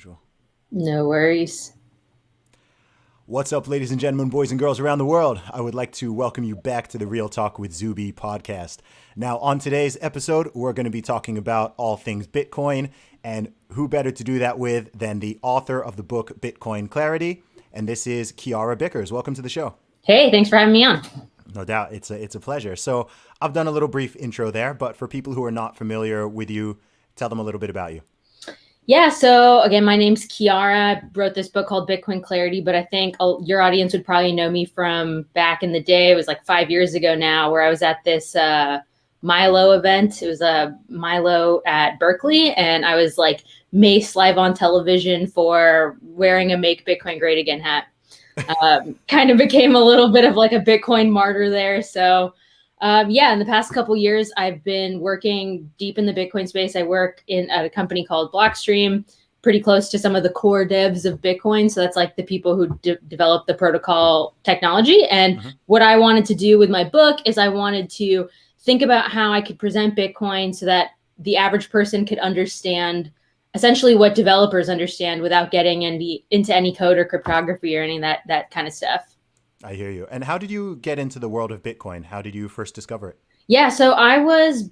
usual. No worries. What's up, ladies and gentlemen, boys and girls around the world? I would like to welcome you back to the Real Talk with Zuby podcast. Now, on today's episode, we're going to be talking about all things Bitcoin, and who better to do that with than the author of the book Bitcoin Clarity, and this is Kiara Bickers. Welcome to the show. Hey, thanks for having me on. No doubt, it's a pleasure. So I've done a little brief intro there, but for people who are not familiar with you, tell them a little bit about you. Yeah, so again, my name's Kiara. I wrote this book called Bitcoin Clarity, but I think your audience would probably know me from back in the day. It was like 5 years ago now, where I was at this Milo event. It was a Milo at Berkeley, and I was like maced live on television for wearing a Make Bitcoin Great Again hat. Kind of became a little bit of like a Bitcoin martyr there. So in the past couple of years, I've been working deep in the Bitcoin space. I work at a company called Blockstream, pretty close to some of the core devs of Bitcoin. So that's like the people who develop the protocol technology. And what I wanted to do with my book is I wanted to think about how I could present Bitcoin so that the average person could understand essentially what developers understand without getting into any code or cryptography or any of that kind of stuff. I hear you. And how did you get into the world of Bitcoin? How did you first discover it? Yeah, so I was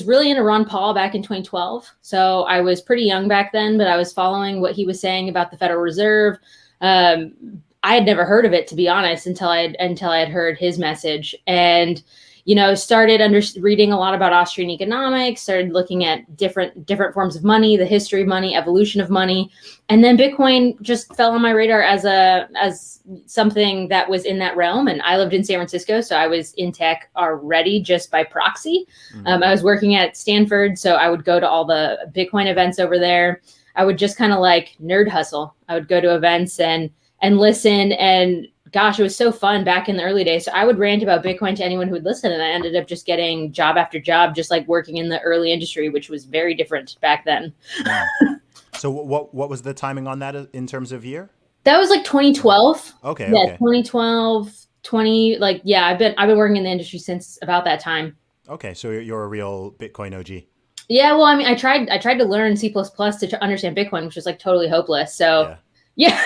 really into Ron Paul back in 2012. So I was pretty young back then, but I was following what he was saying about the Federal Reserve. I had never heard of it, to be honest, until I had heard his message, and started reading a lot about Austrian economics, started looking at different forms of money, the history of money, evolution of money. And then Bitcoin just fell on my radar as something that was in that realm. And I lived in San Francisco, so I was in tech already just by proxy. I was working at Stanford, so I would go to all the Bitcoin events over there. I would just kind of like nerd hustle. I would go to events and listen, and gosh, it was so fun back in the early days. So I would rant about Bitcoin to anyone who would listen. And I ended up just getting job after job, just like working in the early industry, which was very different back then. So what was the timing on that in terms of year? That was like 2012. Okay. Yeah, Okay. 2012, I've been working in the industry since about that time. Okay. So you're a real Bitcoin OG. Yeah, well, I mean, I tried to learn C++ to understand Bitcoin, which was like totally hopeless. So yeah.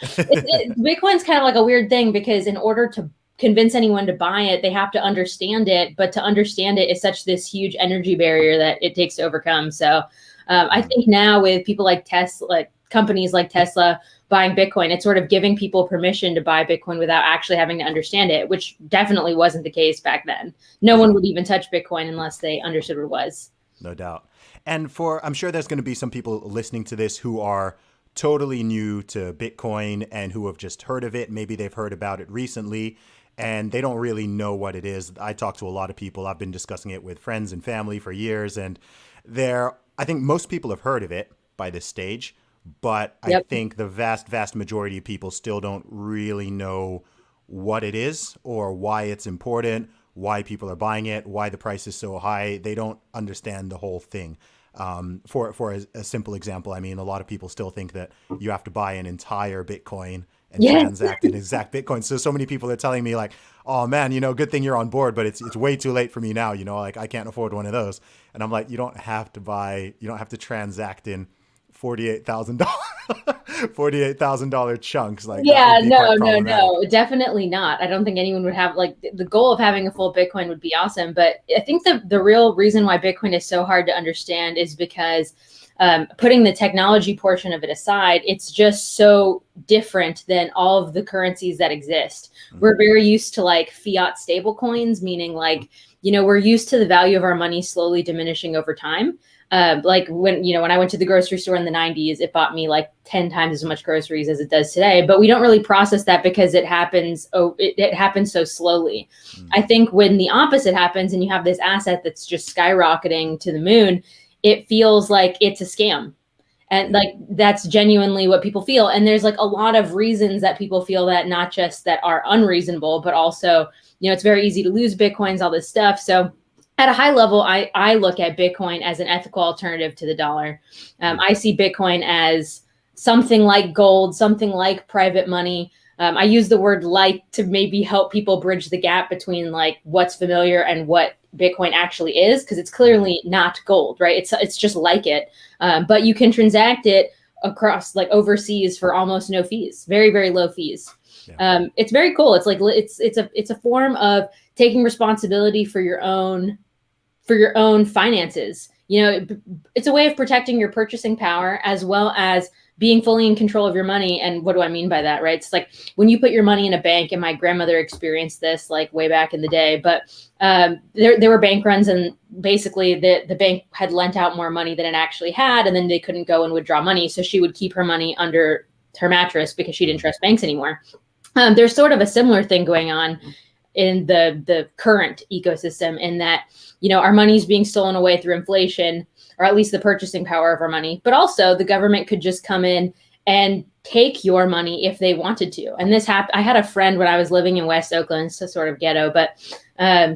Bitcoin's kind of like a weird thing, because in order to convince anyone to buy it, they have to understand it. But to understand it is such this huge energy barrier that it takes to overcome. So I think now with people like Tesla, like companies like Tesla buying Bitcoin, it's sort of giving people permission to buy Bitcoin without actually having to understand it, which definitely wasn't the case back then. No one would even touch Bitcoin unless they understood what it was. No doubt. And I'm sure there's going to be some people listening to this who are totally new to Bitcoin and who have just heard of it. Maybe they've heard about it recently and they don't really know what it is. I talk to a lot of people. I've been discussing it with friends and family for years, and I think most people have heard of it by this stage, but I think the vast majority of people still don't really know what it is or why it's important, why people are buying it, why the price is so high. They don't understand the whole thing. For a simple example, I mean, a lot of people still think that you have to buy an entire Bitcoin and transact an exact Bitcoin. So many people are telling me like, oh man, good thing you're on board, but it's way too late for me now. Like I can't afford one of those. And I'm like, you don't have to transact in $48,000 chunks. Like, no, definitely not. I don't think anyone would have, like, the goal of having a full Bitcoin would be awesome. But I think the real reason why Bitcoin is so hard to understand is because putting the technology portion of it aside, it's just so different than all of the currencies that exist. We're very used to like fiat stable coins, meaning like, we're used to the value of our money slowly diminishing over time. Like when I went to the grocery store in the 90s, it bought me like 10 times as much groceries as it does today. But we don't really process that because it happens so slowly. I think when the opposite happens and you have this asset that's just skyrocketing to the moon, it feels like it's a scam. And like, that's genuinely what people feel. And there's like a lot of reasons that people feel that, not just that are unreasonable, but also, it's very easy to lose Bitcoins, all this stuff. So at a high level, I look at Bitcoin as an ethical alternative to the dollar. I see Bitcoin as something like gold, something like private money. I use the word like to maybe help people bridge the gap between like what's familiar and what Bitcoin actually is, because it's clearly not gold, right? It's just like it, but you can transact it across like overseas for almost no fees, very, very low fees. Yeah. It's very cool. It's like it's a form of taking responsibility for your own finances. It's a way of protecting your purchasing power as well as being fully in control of your money. And what do I mean by that, right? It's like when you put your money in a bank, and my grandmother experienced this like way back in the day, but there were bank runs, and basically the bank had lent out more money than it actually had, and then they couldn't go and withdraw money. So she would keep her money under her mattress because she didn't trust banks anymore. There's sort of a similar thing going on in the current ecosystem, in that, our money is being stolen away through inflation, or at least the purchasing power of our money. But also the government could just come in and take your money if they wanted to. And this happened. I had a friend when I was living in West Oakland, so sort of ghetto, but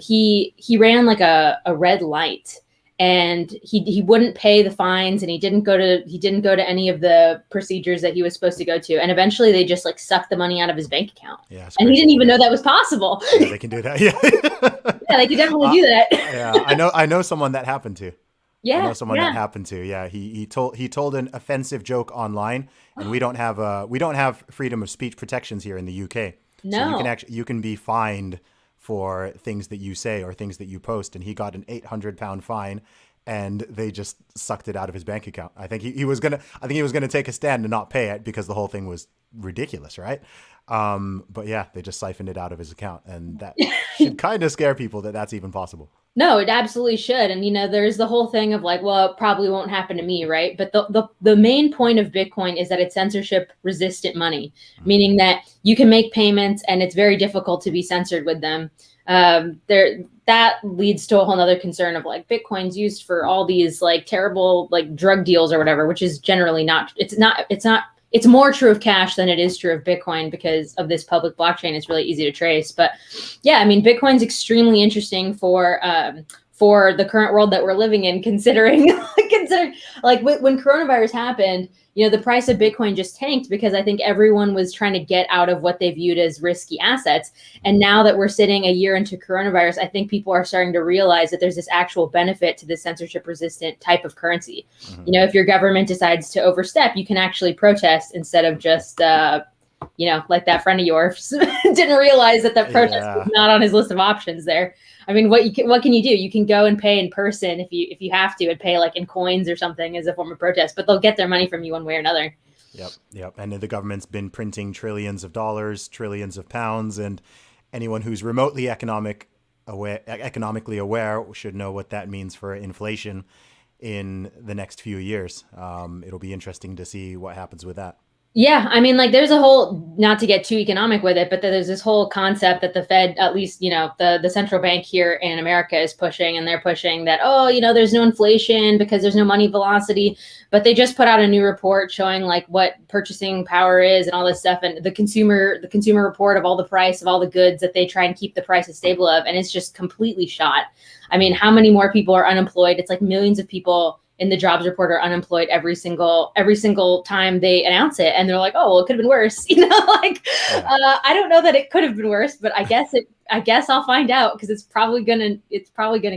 he ran like a red light, and he wouldn't pay the fines, and he didn't go to any of the procedures that he was supposed to go to. And eventually they just like sucked the money out of his bank account. Yeah, and he didn't even know that was possible. Yeah, they can do that. Yeah. Yeah, they could definitely do that. Yeah, I know someone that happened to. Yeah, I know someone that happened to. Yeah, he told an offensive joke online, and we don't have freedom of speech protections here in the UK. No. So you can be fined for things that you say or things that you post, and he got an £800 fine, and they just sucked it out of his bank account. I think he was gonna take a stand and not pay it because the whole thing was ridiculous, right? But yeah, they just siphoned it out of his account, and that should kind of scare people that that's even possible. No, it absolutely should. And, there's the whole thing of like, well, it probably won't happen to me, right? But the main point of Bitcoin is that it's censorship resistant money, meaning that you can make payments and it's very difficult to be censored with them. That leads to a whole other concern of like Bitcoin's used for all these like terrible like drug deals or whatever, which is generally not, it's more true of cash than it is true of Bitcoin because of this public blockchain. It's really easy to trace. But yeah, I mean, Bitcoin's extremely interesting for the current world that we're living in, considering like when coronavirus happened, the price of Bitcoin just tanked because I think everyone was trying to get out of what they viewed as risky assets. And now that we're sitting a year into coronavirus, I think people are starting to realize that there's this actual benefit to the censorship resistant type of currency. Mm-hmm. If your government decides to overstep, you can actually protest instead of just, like that friend of yours didn't realize that protest was not on his list of options there. I mean, what can you do? You can go and pay in person if you have to, and pay like in coins or something as a form of protest, but they'll get their money from you one way or another. Yep. And the government's been printing trillions of dollars, trillions of pounds, and anyone who's remotely economically aware should know what that means for inflation in the next few years. It'll be interesting to see what happens with that. Yeah, I mean, like there's a whole, not to get too economic with it, but there's this whole concept that the Fed, at least, the central bank here in America is pushing, and they're pushing that, there's no inflation because there's no money velocity, but they just put out a new report showing like what purchasing power is and all this stuff, and the consumer report of all the price of all the goods that they try and keep the prices stable of, and it's just completely shot. I mean, how many more people are unemployed? It's like millions of people in the jobs report are unemployed every single time they announce it. And they're like, oh, well, it could have been worse. I don't know that it could have been worse, but I guess I'll find out because it's probably gonna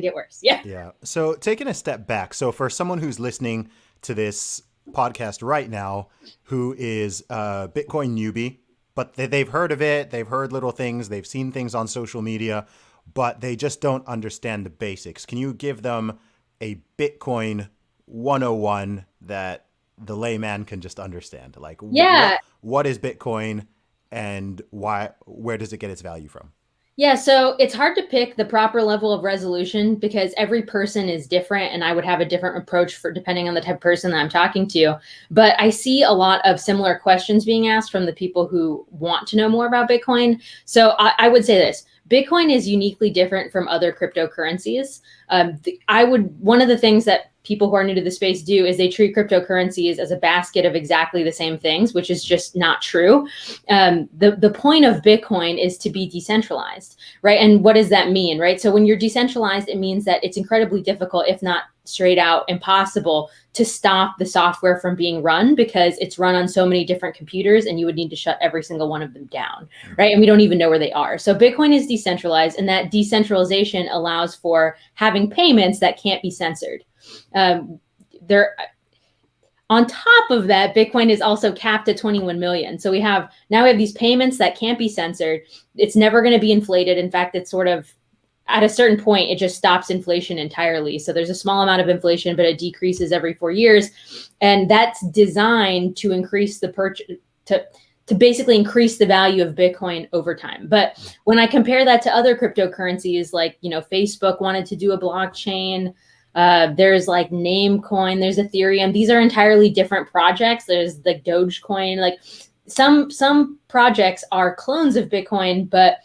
get worse. Yeah. Yeah. So taking a step back. So for someone who's listening to this podcast right now, who is a Bitcoin newbie, but they've heard of it, they've heard little things, they've seen things on social media, but they just don't understand the basics. Can you give them a Bitcoin 101 that the layman can just understand? Like, what is Bitcoin and where does it get its value from? Yeah, so it's hard to pick the proper level of resolution because every person is different, and I would have a different approach for depending on the type of person that I'm talking to. But I see a lot of similar questions being asked from the people who want to know more about Bitcoin. So I would say this. Bitcoin is uniquely different from other cryptocurrencies. One of the things that people who are new to the space do is they treat cryptocurrencies as a basket of exactly the same things, which is just not true. The point of Bitcoin is to be decentralized, right? And what does that mean, right? So when you're decentralized, it means that it's incredibly difficult, if not straight out impossible, to stop the software from being run because it's run on so many different computers and you would need to shut every single one of them down, right? And we don't even know where they are. So Bitcoin is decentralized, and that decentralization allows for having payments that can't be censored. On top of that, Bitcoin is also capped at 21 million. So we have these payments that can't be censored. It's never going to be inflated. In fact, it's sort of at a certain point, it just stops inflation entirely. So there's a small amount of inflation, but it decreases every 4 years. And that's designed to increase the purchase, to basically increase the value of Bitcoin over time. But when I compare that to other cryptocurrencies, like, Facebook wanted to do a blockchain, there's like Namecoin, there's Ethereum. These are entirely different projects. There's like Dogecoin. Like some projects are clones of Bitcoin, but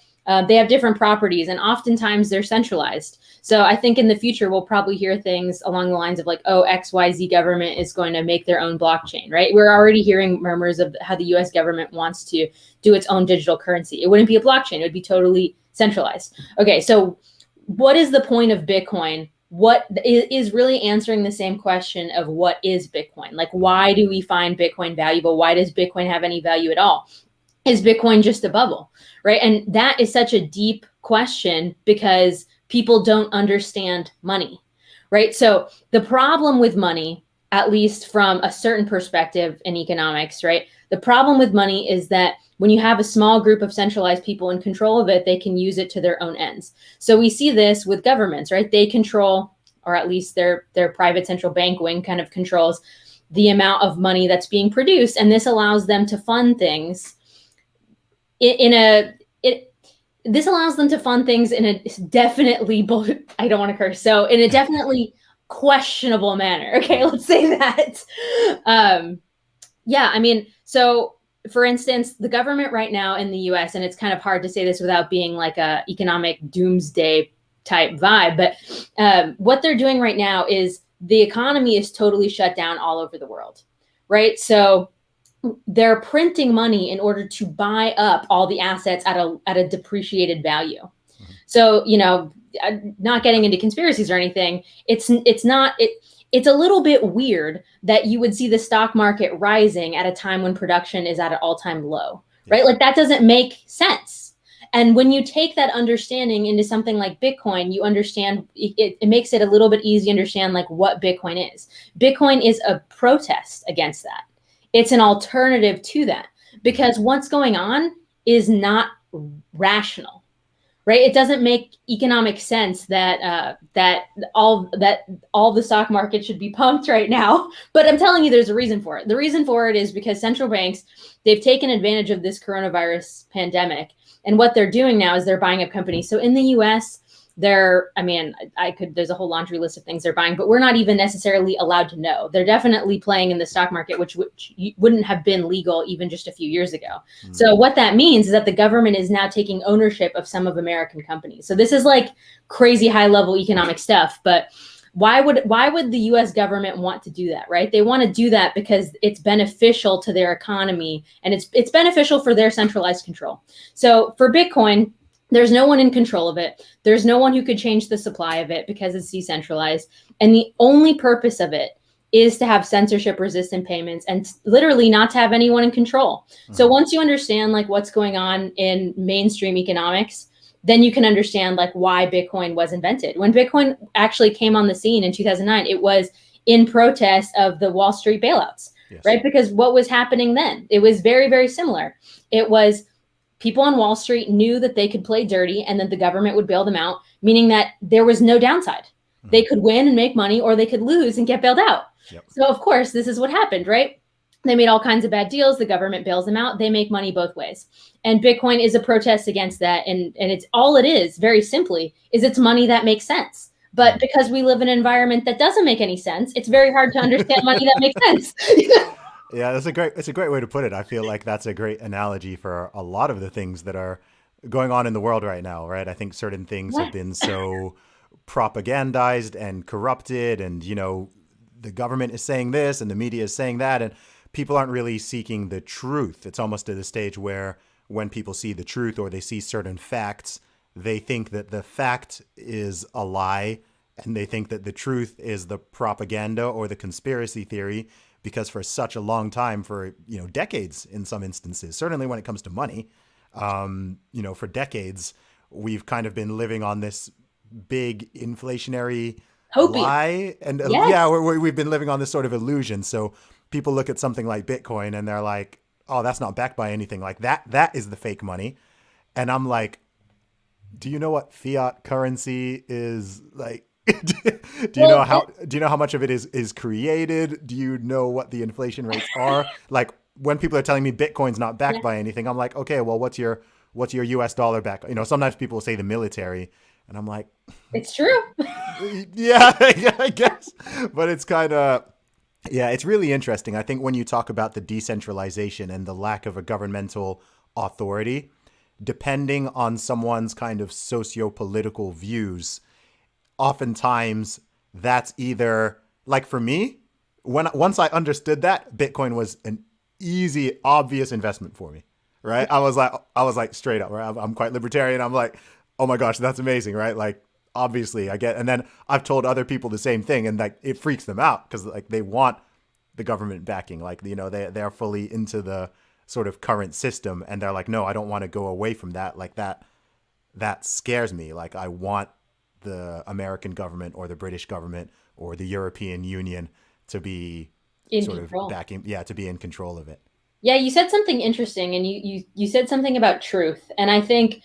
they have different properties, and oftentimes they're centralized. So I think in the future, we'll probably hear things along the lines of like, oh, XYZ government is going to make their own blockchain, right? We're already hearing murmurs of how the US government wants to do its own digital currency. It wouldn't be a blockchain. It would be totally centralized. Okay, so what is the point of Bitcoin? What is really answering the same question of what is Bitcoin? Like, why do we find Bitcoin valuable? Why does Bitcoin have any value at all? Is Bitcoin just a bubble, right? And that is such a deep question because people don't understand money, right? So the problem with money, at least from a certain perspective in economics, right? The problem with money is that when you have a small group of centralized people in control of it, they can use it to their own ends. So we see this with governments, right? They control, or at least their private central bank wing kind of controls the amount of money that's being produced. And this allows them to fund things this allows them to fund things in a definitely, I don't want to curse, so in a definitely questionable manner. Okay, let's say that. Yeah, I mean, so for instance, the government right now in the US, and it's kind of hard to say this without being like a economic doomsday type vibe, but what they're doing right now is the economy is totally shut down all over the world, right? So they're printing money in order to buy up all the assets at a depreciated value. Mm-hmm. So, not getting into conspiracies or anything, it's a little bit weird that you would see the stock market rising at a time when production is at an all-time low, right? Yes. Like that doesn't make sense. And when you take that understanding into something like Bitcoin, you understand it makes it a little bit easy to understand like what Bitcoin is. Bitcoin is a protest against that. It's an alternative to that because what's going on is not rational, right? It doesn't make economic sense that all the stock market should be pumped right now. But I'm telling you, there's a reason for it. The reason for it is because central banks, they've taken advantage of this coronavirus pandemic, and what they're doing now is they're buying up companies. So in the U.S., there's a whole laundry list of things they're buying, but we're not even necessarily allowed to know. They're definitely playing in the stock market, which wouldn't have been legal even just a few years ago. Mm-hmm. So what that means is that the government is now taking ownership of some of American companies. So this is like crazy high level economic stuff, but why would the US government want to do that, right? They want to do that because it's beneficial to their economy and it's beneficial for their centralized control. So for Bitcoin, there's no one in control of it. There's no one who could change the supply of it because it's decentralized. And the only purpose of it is to have censorship resistant payments and literally not to have anyone in control. Mm-hmm. So once you understand like what's going on in mainstream economics, then you can understand like why Bitcoin was invented. When Bitcoin actually came on the scene in 2009, it was in protest of the Wall Street bailouts, yes. Right? Because what was happening then? It was very, very similar. It was people on Wall Street knew that they could play dirty and that the government would bail them out, meaning that there was no downside. Mm-hmm. They could win and make money, or they could lose and get bailed out. Yep. So of course, this is what happened, right? They made all kinds of bad deals. The government bails them out. They make money both ways. And Bitcoin is a protest against that. And it's all it is, very simply, is it's money that makes sense. But because we live in an environment that doesn't make any sense, it's very hard to understand money that makes sense. Yeah, it's a great way to put it. I feel like that's a great analogy for a lot of the things that are going on in the world right now, right? I think certain things have been so propagandized and corrupted, and the government is saying this and the media is saying that, and people aren't really seeking the truth. It's almost to the stage where when people see the truth or they see certain facts, they think that the fact is a lie, and they think that the truth is the propaganda or the conspiracy theory. Because for such a long time, for decades in some instances, certainly when it comes to money, for decades, we've kind of been living on this big inflationary lie, and we've been living on this sort of illusion. So people look at something like Bitcoin and they're like, oh, that's not backed by anything. Like that is the fake money. And I'm like, do you know what fiat currency is like? Do you know how much of it is created? Do you know what the inflation rates are? Like when people are telling me Bitcoin's not backed by anything, I'm like, okay, well, what's your US dollar back? You know, sometimes people will say the military, and I'm like, it's true. Yeah, I guess. But it's kind of, yeah, it's really interesting. I think when you talk about the decentralization and the lack of a governmental authority, depending on someone's kind of socio-political views, oftentimes that's either, like for me, once I understood that, Bitcoin was an easy, obvious investment for me, right? I was like straight up, right? I'm quite libertarian. I'm like, oh my gosh, that's amazing, right? Like, obviously I get, and then I've told other people the same thing, and like it freaks them out because like they want the government backing, like, you know, they're fully into the sort of current system, and they're like, no, I don't want to go away from that. Like that scares me. Like I want the American government or the British government or the European Union to be backing, to be in control of it. Yeah, you said something interesting, and you said something about truth, and I think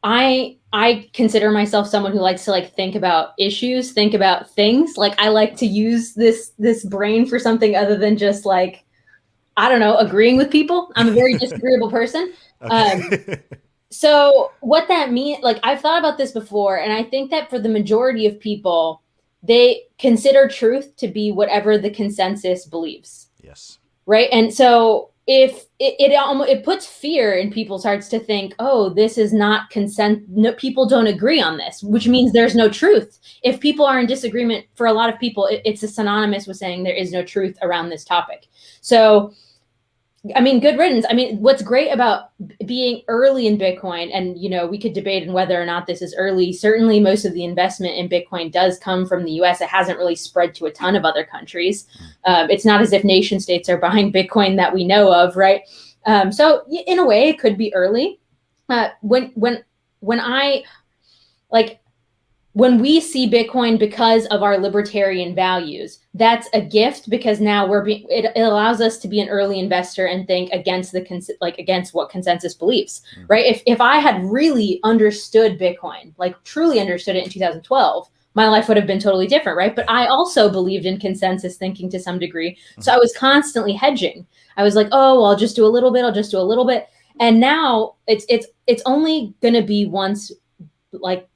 I consider myself someone who likes to like think about issues, think about things. Like I like to use this brain for something other than just like, I don't know, agreeing with people. I'm a very disagreeable person. So what that means, like I've thought about this before, and I think that for the majority of people, they consider truth to be whatever the consensus believes. Yes. Right. And so if it puts fear in people's hearts to think, oh, this is not consent. No, people don't agree on this, which means there's no truth. If people are in disagreement, for a lot of people, it's synonymous with saying there is no truth around this topic. So I mean, good riddance. I mean, what's great about being early in Bitcoin, and, you know, we could debate on whether or not this is early. Certainly, most of the investment in Bitcoin does come from the US. It hasn't really spread to a ton of other countries. It's not as if nation states are buying Bitcoin that we know of, right? So in a way, it could be early. When we see Bitcoin because of our libertarian values, that's a gift, because now it allows us to be an early investor and think against against what consensus believes, right? If I had really understood Bitcoin, like truly understood it in 2012, my life would have been totally different, right? But I also believed in consensus thinking to some degree. So I was constantly hedging. I was like, oh, well, I'll just do a little bit. And now it's only going to be once,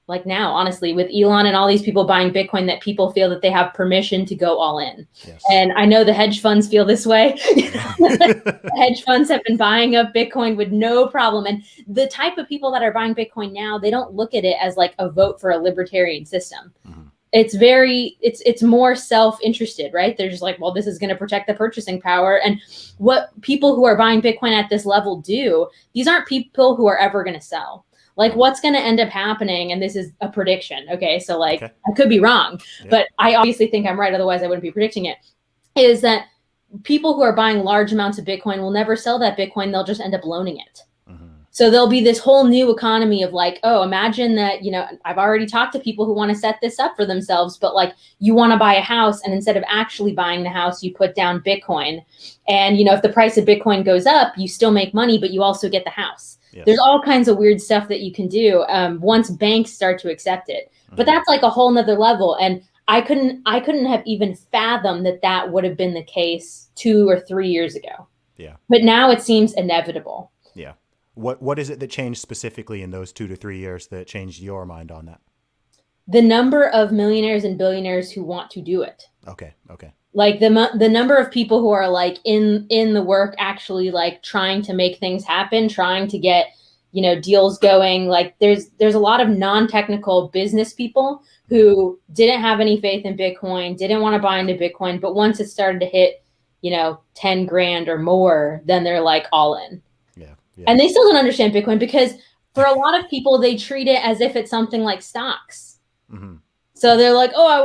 like now, honestly, with Elon and all these people buying Bitcoin, that people feel that they have permission to go all in. Yes. And I know the hedge funds feel this way. The hedge funds have been buying up Bitcoin with no problem. And the type of people that are buying Bitcoin now, they don't look at it as like a vote for a libertarian system. Mm-hmm. It's more self-interested, right? They're just like, well, this is going to protect the purchasing power. And what people who are buying Bitcoin at this level do, these aren't people who are ever going to sell. Like what's going to end up happening, and this is a prediction, okay? So like I could be wrong, but I obviously think I'm right, otherwise I wouldn't be predicting it, is that people who are buying large amounts of Bitcoin will never sell that Bitcoin. They'll just end up loaning it. Mm-hmm. So there'll be this whole new economy of like, oh, imagine that, you know, I've already talked to people who want to set this up for themselves, but like you want to buy a house, and instead of actually buying the house, you put down Bitcoin. And, you know, if the price of Bitcoin goes up, you still make money, but you also get the house. Yes. There's all kinds of weird stuff that you can do once banks start to accept it. Mm-hmm. But that's like a whole nother level. And I couldn't have even fathomed that would have been the case 2 or 3 years ago. Yeah. But now it seems inevitable. Yeah. What is it that changed specifically in those 2 to 3 years that changed your mind on that? The number of millionaires and billionaires who want to do it. Okay. Like the number of people who are like in the work, actually like trying to make things happen, trying to get, you know, deals going. Like there's a lot of non-technical business people who didn't have any faith in Bitcoin, didn't want to buy into Bitcoin, but once it started to hit, you know, 10 grand or more, then they're like all in. Yeah. And they still don't understand Bitcoin, because for a lot of people, they treat it as if it's something like stocks. Mm-hmm. So they're like, oh, I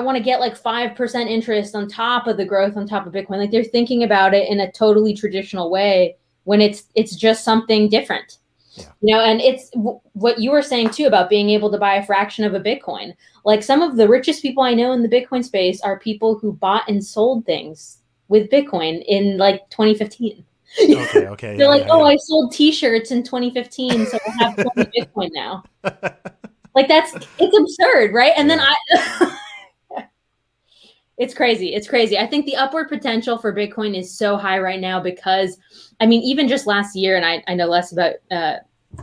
want to get like 5% interest on top of the growth on top of Bitcoin. Like they're thinking about it in a totally traditional way when it's just something different. Yeah. You know, and it's what you were saying too about being able to buy a fraction of a Bitcoin. Like some of the richest people I know in the Bitcoin space are people who bought and sold things with Bitcoin in like 2015. Okay. They're like, Yeah. I sold t-shirts in 2015, so I have 20 Bitcoin now. Like it's absurd, right? And then it's crazy. It's crazy. I think the upward potential for Bitcoin is so high right now because, I mean, even just last year, and I know less about the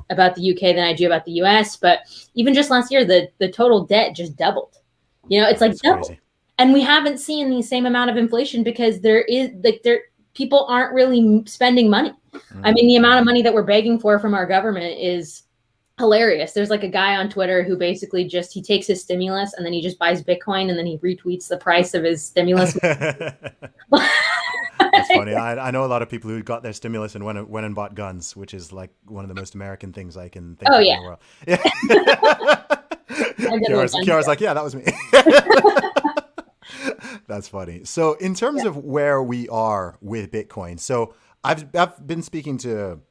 UK than I do about the US, but even just last year, the total debt just doubled. It's like doubled. Crazy. And we haven't seen the same amount of inflation because people aren't really spending money. I mean, the amount of money that we're begging for from our government is hilarious. There's like a guy on Twitter who basically he takes his stimulus and then he just buys Bitcoin and then he retweets the price of his stimulus. That's funny. I know a lot of people who got their stimulus and went and bought guns, which is like one of the most American things I can think of in the world. Yeah. Kiara's like, yeah, that was me. That's funny. So in terms of where we are with Bitcoin, so I've been speaking to,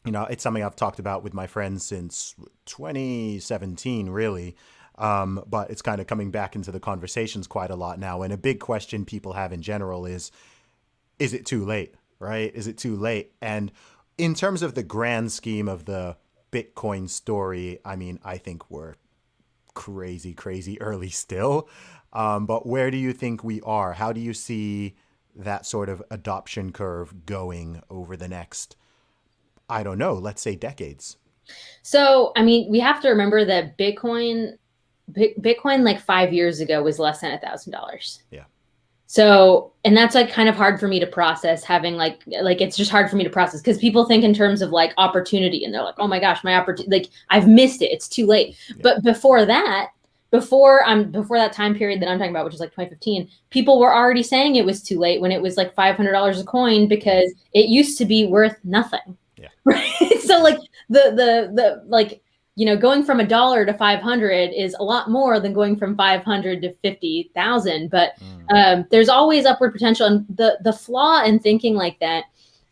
it's something I've talked about with my friends since 2017, really. But it's kind of coming back into the conversations quite a lot now. And a big question people have in general is it too late, right? Is it too late? And in terms of the grand scheme of the Bitcoin story, I mean, I think we're crazy early still. But where do you think we are? How do you see that sort of adoption curve going over the next, I don't know, let's say decades? So, I mean, we have to remember that Bitcoin like 5 years ago was less than $1,000. Yeah. So, and that's like kind of hard for me to process, having like it's just hard for me to process because people think in terms of like opportunity and they're like, oh my gosh, my opportunity, like I've missed it. It's too late. Yeah. But before that time period that I'm talking about, which is like 2015, people were already saying it was too late when it was like $500 a coin because it used to be worth nothing. Yeah. Right. So like the like, going from $1 to 500 is a lot more than going from 500 to 50,000. But there's always upward potential. And the flaw in thinking like that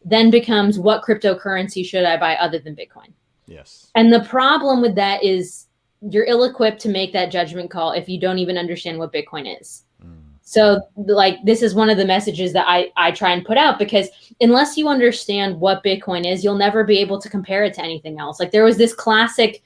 then becomes, what cryptocurrency should I buy other than Bitcoin? Yes. And the problem with that is you're ill-equipped to make that judgment call if you don't even understand what Bitcoin is. So like, this is one of the messages that I try and put out, because unless you understand what Bitcoin is, you'll never be able to compare it to anything else. Like there was this classic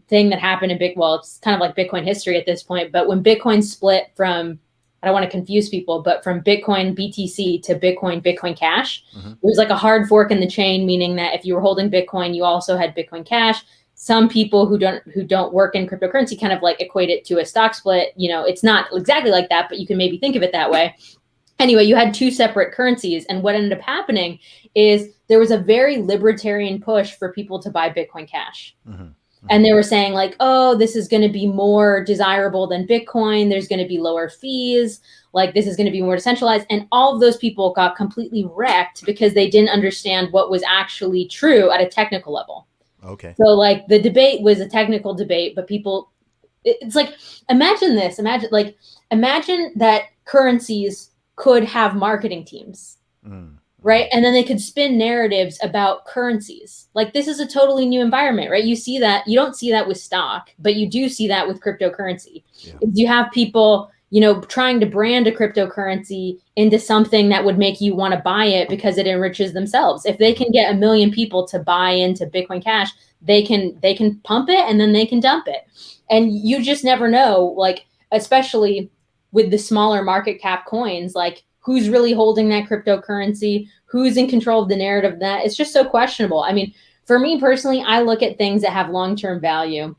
thing that happened it's kind of like Bitcoin history at this point, but when Bitcoin split from, I don't want to confuse people, but from Bitcoin BTC to Bitcoin Cash, it was like a hard fork in the chain, meaning that if you were holding Bitcoin, you also had Bitcoin Cash. Some people who don't work in cryptocurrency kind of like equate it to a stock split. It's not exactly like that, but you can maybe think of it that way. Anyway, you had two separate currencies. And what ended up happening is there was a very libertarian push for people to buy Bitcoin Cash. And they were saying like, oh, this is going to be more desirable than Bitcoin. There's going to be lower fees. Like this is going to be more decentralized. And all of those people got completely wrecked because they didn't understand what was actually true at a technical level. Okay. So like the debate was a technical debate, but it's like, imagine that currencies could have marketing teams, right? And then they could spin narratives about currencies. Like this is a totally new environment, right? You don't see that with stock, but you do see that with cryptocurrency. Yeah. You have people, trying to brand a cryptocurrency into something that would make you want to buy it because it enriches themselves. If they can get 1 million people to buy into Bitcoin Cash, they can pump it and then they can dump it. And you just never know, like, especially with the smaller market cap coins, like who's really holding that cryptocurrency, who's in control of the narrative of that. It's just so questionable. I mean, for me personally, I look at things that have long-term value.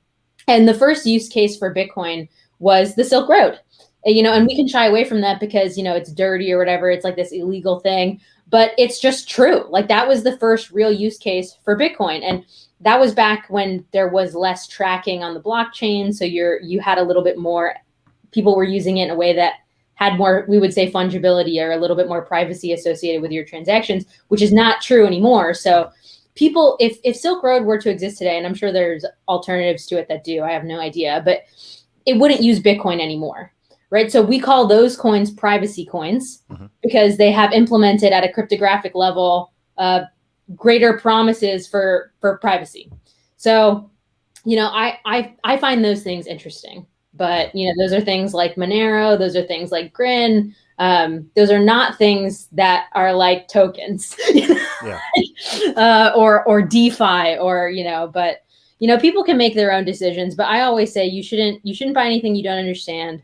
And the first use case for Bitcoin was the Silk Road. And we can shy away from that because, it's dirty or whatever. It's like this illegal thing, but it's just true. Like that was the first real use case for Bitcoin. And that was back when there was less tracking on the blockchain. So you had a little bit more, people were using it in a way that had more, we would say, fungibility or a little bit more privacy associated with your transactions, which is not true anymore. So people, if Silk Road were to exist today, and I'm sure there's alternatives to it that do, I have no idea, but it wouldn't use Bitcoin anymore. Right. So we call those coins privacy coins because they have implemented at a cryptographic level greater promises for privacy. So, I find those things interesting. But, those are things like Monero. Those are things like Grin. Those are not things that are like tokens, Yeah. or DeFi, or but people can make their own decisions. But I always say you shouldn't buy anything you don't understand,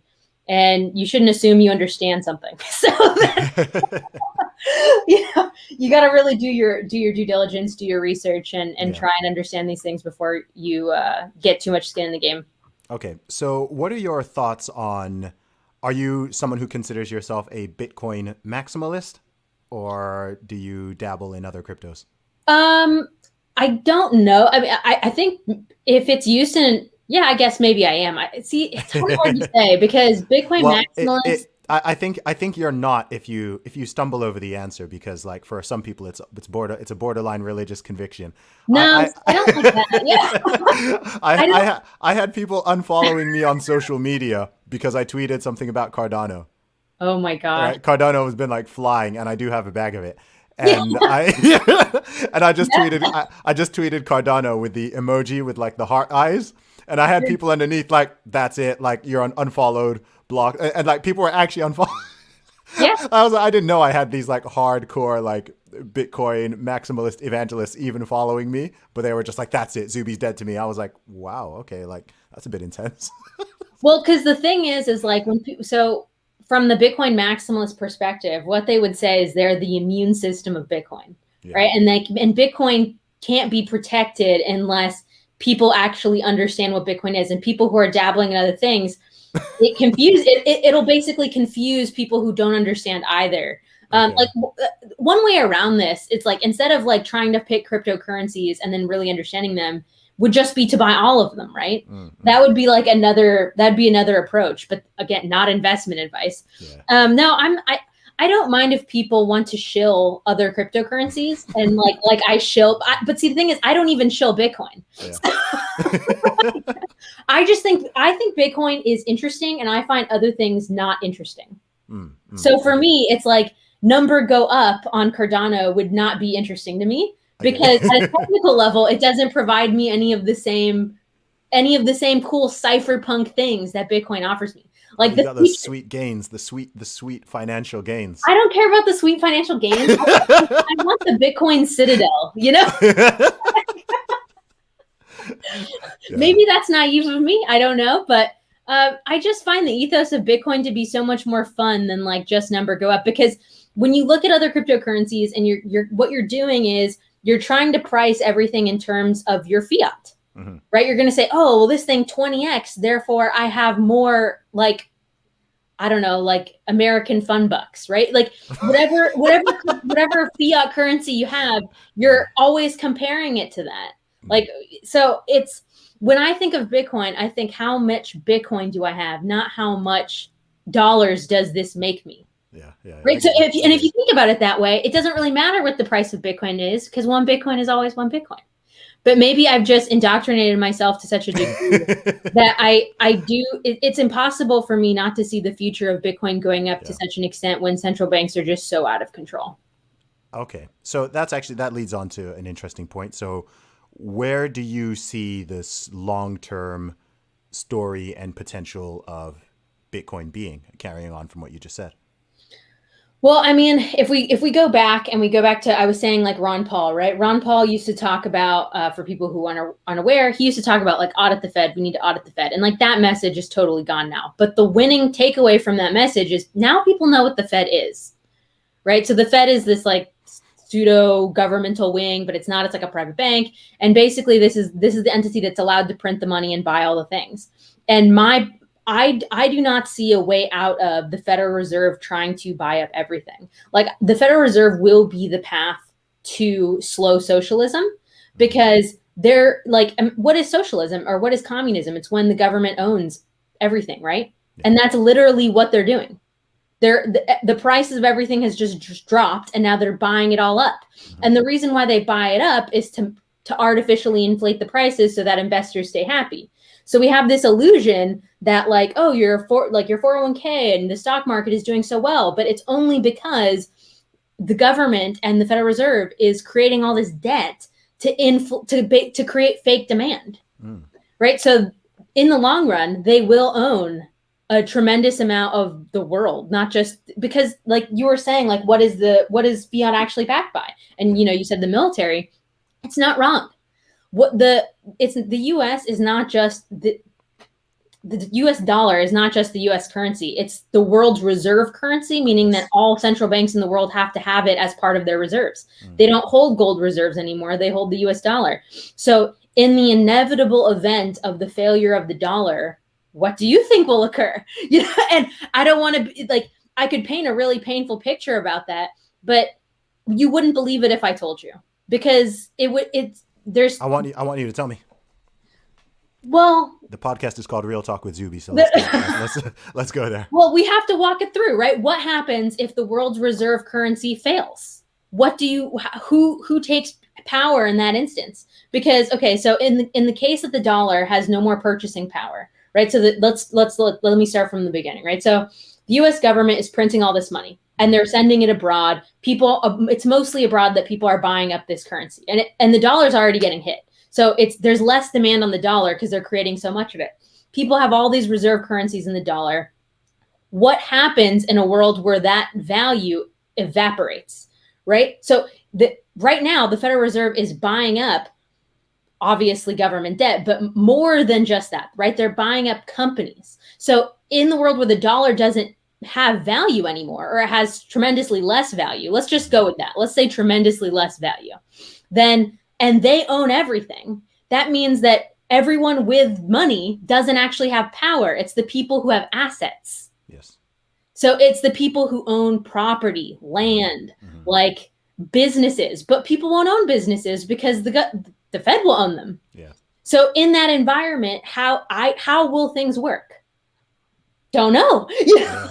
and you shouldn't assume you understand something. So you got to really do your due diligence, do your research, and try and understand these things before you get too much skin in the game. Okay, so what are your thoughts on? Are you someone who considers yourself a Bitcoin maximalist, or do you dabble in other cryptos? I don't know. I mean, I think if it's used in, yeah, I guess maybe I am. It's hard to say because Bitcoin maximalist. I think you're not if you stumble over the answer, because like for some people it's a borderline religious conviction. No, I don't like that. Yeah. I had people unfollowing me on social media because I tweeted something about Cardano. Oh my gosh. Right? Cardano has been like flying, and I do have a bag of it. And I just tweeted Cardano with the emoji with like the heart eyes, and I had people underneath like, that's it, like you're unfollowed, blocked, and like people were actually unfollowed. Yeah. I didn't know I had these like hardcore like Bitcoin maximalist evangelists even following me, but they were just like, that's it, Zuby's dead to me. I was like, wow, okay, like that's a bit intense. Well, because the thing is like when people, so from the Bitcoin maximalist perspective, what they would say is they're the immune system of Bitcoin, right? And Bitcoin can't be protected unless people actually understand what Bitcoin is. And people who are dabbling in other things, it'll basically confuse people who don't understand either. Like one way around this, it's like instead of like trying to pick cryptocurrencies and then really understanding them, would just be to buy all of them, right? Mm-hmm. That would be like another approach, but again, not investment advice. Yeah. No, I don't mind if people want to shill other cryptocurrencies and like I shill, but see, the thing is, I don't even shill Bitcoin. Yeah. I think Bitcoin is interesting, and I find other things not interesting. Mm-hmm. So for me, it's like number go up on Cardano would not be interesting to me. Because at a technical level, it doesn't provide me any of the same cool cypherpunk things that Bitcoin offers me. Like those sweet gains, the sweet financial gains. I don't care about the sweet financial gains. I want the Bitcoin citadel, Maybe that's naive of me. I don't know, but I just find the ethos of Bitcoin to be so much more fun than like just number go up. Because when you look at other cryptocurrencies, and what you're doing is you're trying to price everything in terms of your fiat, mm-hmm. right? You're going to say, oh, well, this thing 20x, therefore I have more like, I don't know, like American fun bucks, right? Like whatever fiat currency you have, you're always comparing it to that. Like, so it's, when I think of Bitcoin, I think how much Bitcoin do I have? Not how much dollars does this make me? Yeah. Right. So if you think about it that way, it doesn't really matter what the price of Bitcoin is, because one Bitcoin is always one Bitcoin. But maybe I've just indoctrinated myself to such a degree that it's impossible for me not to see the future of Bitcoin going up to such an extent when central banks are just so out of control. Okay. So that leads on to an interesting point. So where do you see this long-term story and potential of Bitcoin being, carrying on from what you just said? Well, I mean, if we go back to, I was saying like Ron Paul, right? Ron Paul used to talk about, for people who are unaware, he used to talk about like audit the Fed. We need to audit the Fed. And like that message is totally gone now. But the winning takeaway from that message is now people know what the Fed is, right? So the Fed is this like pseudo governmental wing, but it's not. It's like a private bank. And basically this is the entity that's allowed to print the money and buy all the things. And I do not see a way out of the Federal Reserve trying to buy up everything. Like the Federal Reserve will be the path to slow socialism, because they're like, what is socialism or what is communism? It's when the government owns everything, right? Yeah. And that's literally what they're doing. The prices of everything has just dropped, and now they're buying it all up. Mm-hmm. And the reason why they buy it up is to artificially inflate the prices so that investors stay happy. So we have this illusion that like, oh, your 401k and the stock market is doing so well, but it's only because the government and the Federal Reserve is creating all this debt to create fake demand, right? So in the long run, they will own a tremendous amount of the world, not just because, like you were saying, like what is fiat actually backed by? And you said the military. It's not wrong. The U.S. is not just the U.S. dollar is not just the U.S. currency. It's the world's reserve currency, meaning that all central banks in the world have to have it as part of their reserves. They don't hold gold reserves anymore. They hold the U.S. dollar. So in the inevitable event of the failure of the dollar, what do you think will occur? And I don't want to be like, I could paint a really painful picture about that, but you wouldn't believe it if I told you, because I want you to tell me. Well, the podcast is called Real Talk with Zuby, so let's go there. Well, we have to walk it through, right? What happens if the world's reserve currency fails? Who takes power in that instance? Because so in the case that the dollar has no more purchasing power, right? So let me start from the beginning, right? So the U.S. government is printing all this money and they're sending it abroad. It's mostly abroad that people are buying up this currency, and the dollar's already getting hit. So there's less demand on the dollar because they're creating so much of it. People have all these reserve currencies in the dollar. What happens in a world where that value evaporates, right? So right now, the Federal Reserve is buying up, obviously, government debt, but more than just that, right? They're buying up companies. So in the world where the dollar doesn't have value anymore, or it has tremendously less value, let's just go with that. Let's say tremendously less value. And they own everything. That means that everyone with money doesn't actually have power. It's the people who have assets. Yes. So it's the people who own property, land, like businesses. But people won't own businesses because the Fed will own them. Yeah. So in that environment, how will things work? Don't know.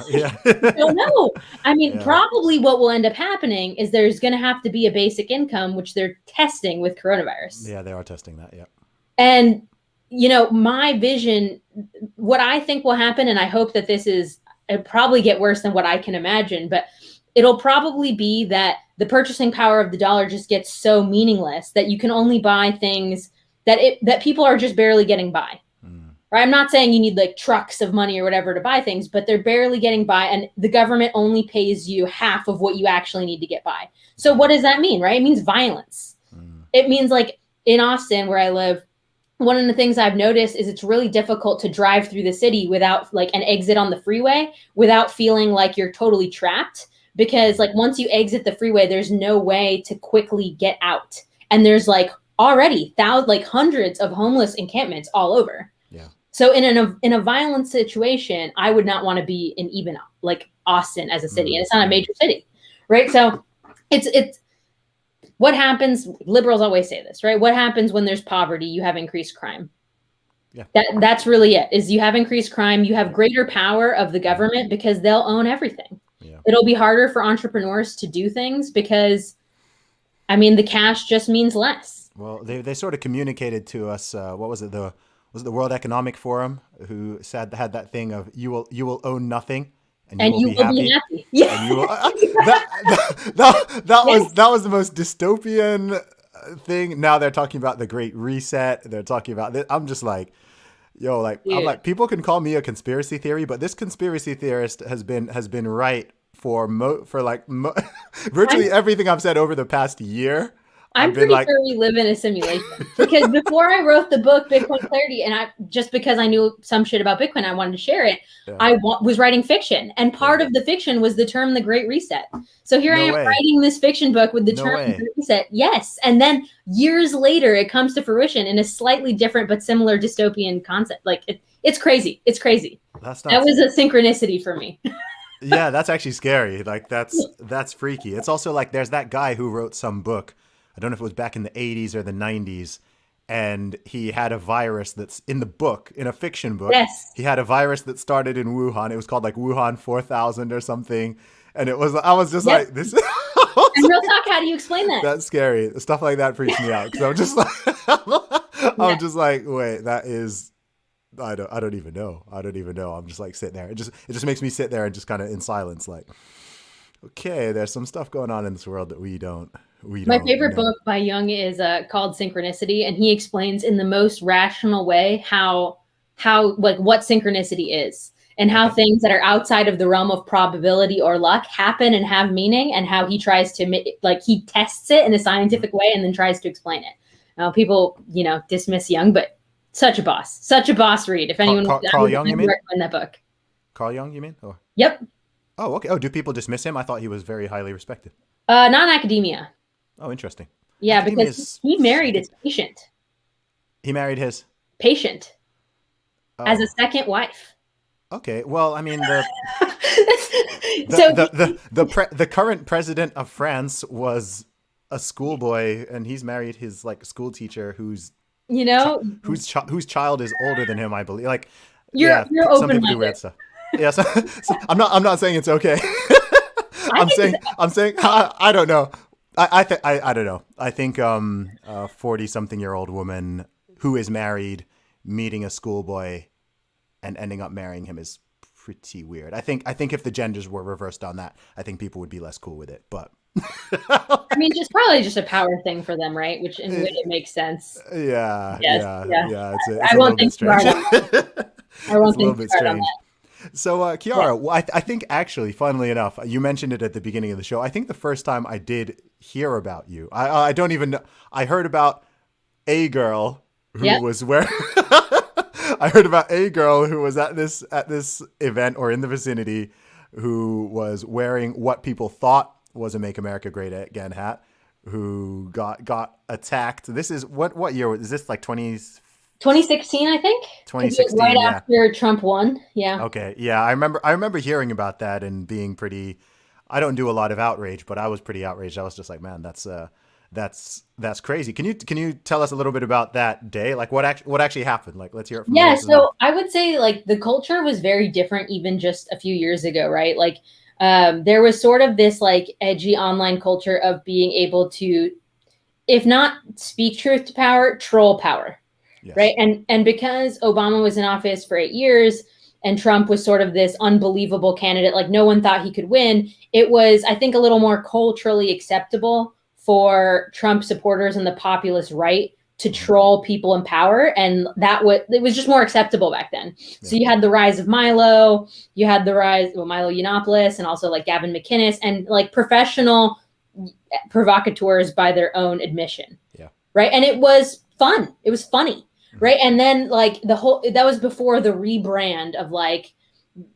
Yeah. Don't know. I mean, probably what will end up happening is there's going to have to be a basic income, which they're testing with coronavirus. Yeah, they are testing that. Yeah. And, my vision, what I think will happen, and I hope that it'll probably get worse than what I can imagine, but it'll probably be that the purchasing power of the dollar just gets so meaningless that you can only buy things that people are just barely getting by. Right? I'm not saying you need like trucks of money or whatever to buy things, but they're barely getting by, and the government only pays you half of what you actually need to get by. So what does that mean, right? It means violence. It means, like in Austin, where I live, one of the things I've noticed is it's really difficult to drive through the city without like an exit on the freeway without feeling like you're totally trapped, because like once you exit the freeway, there's no way to quickly get out. And there's like already hundreds of homeless encampments all over. Yeah. So in a violent situation, I would not want to be in even like Austin as a city, and it's not a major city, right? So it's what happens. Liberals always say this, right? What happens when there's poverty? You have increased crime. Yeah. That's really it. Is you have increased crime. You have greater power of the government because they'll own everything. Yeah. It'll be harder for entrepreneurs to do things because, I mean, the cash just means less. Well, they sort of communicated to us. What was it? Was it the World Economic Forum who had that thing of you will own nothing and you will be happy. Yeah. And you will, that was the most dystopian thing. Now they're talking about the Great Reset. They're talking about this. I'm just like, yo, like dude. I'm like, people can call me a conspiracy theory, but this conspiracy theorist has been right for virtually everything I've said over the past year. I'm pretty sure we live in a simulation, because before I wrote the book Bitcoin Clarity, and just because I knew some shit about Bitcoin, I wanted to share it. Yeah. I was writing fiction, and part of the fiction was the term the Great Reset. So here I am writing this fiction book with the term the Great Reset. Yes, and then years later, it comes to fruition in a slightly different but similar dystopian concept. Like it's crazy. It's crazy. That was a synchronicity for me. Yeah, that's actually scary. Like that's freaky. It's also like there's that guy who wrote some book. I don't know if it was back in the 80s or the 90s, and he had a virus that's in the book, in a fiction book. Yes. He had a virus that started in Wuhan. It was called like Wuhan 4000 or something. And I was just like, this is... And real talk, how do you explain that? That's scary. Stuff like that freaks me out. Because I'm just like, just like, wait, that is... I don't even know. I'm just like sitting there. It just makes me sit there and just kind of in silence, like, okay, there's some stuff going on in this world that we don't. My favorite book by Jung is called Synchronicity, and he explains in the most rational way how like what synchronicity is. and how things that are outside of the realm of probability or luck happen and have meaning, and how he tries to, like, he tests it in a scientific way and then tries to explain it. Now, people, dismiss Jung, but such a boss read. If anyone, Carl Jung, you mean? Recommend that book. Carl Jung, you mean? Or? Yep. Oh, okay. Oh, do people dismiss him? I thought he was very highly respected. Not in academia. Oh, interesting. Yeah, because he married his patient. He married his as a second wife. Okay, well, I mean, So the current president of France was a schoolboy, and he's married his school teacher whose whose child is older than him, I believe. Like, you're some people do weird stuff. Yeah, so I'm not saying it's okay. I'm saying I don't know. I don't know. I think 40-something-year-old woman who is married meeting a schoolboy and ending up marrying him is pretty weird. I think if the genders were reversed on that, I think people would be less cool with it. But I mean, it's probably just a power thing for them, right? Which in which it makes sense. Yeah. It's I won't think strange. I won't think strange. So, Kiara, I think actually, funnily enough, you mentioned it at the beginning of the show. I think the first time I did hear about you, I don't even know. I heard about a girl who was where. I heard about a girl who was at this event or in the vicinity, who was wearing what people thought was a "Make America Great Again" hat, who got attacked. This is what year is this? Like 2016, I think. 2016, right after Trump won. Yeah. Okay. Yeah, I remember hearing about that and being pretty. I don't do a lot of outrage, but I was pretty outraged. I was just like, man, that's crazy. Can you tell us a little bit about that day? Like, what actually happened? Like, let's hear it from Yeah. So I would say the culture was very different even just a few years ago, right? Like, there was sort of this edgy online culture of being able to, if not speak truth to power, troll power. Yes. Right. And because Obama was in office for 8 years and Trump was sort of this unbelievable candidate, like no one thought he could win, it was, I think, a little more culturally acceptable for Trump supporters and the populist right to troll people in power. And it was just more acceptable back then. Yeah. So you had the rise of Milo, you had the rise of Milo Yiannopoulos, and also Gavin McInnes, and professional provocateurs by their own admission. Yeah. Right. And it was fun. It was funny. Right. And then that was before the rebrand of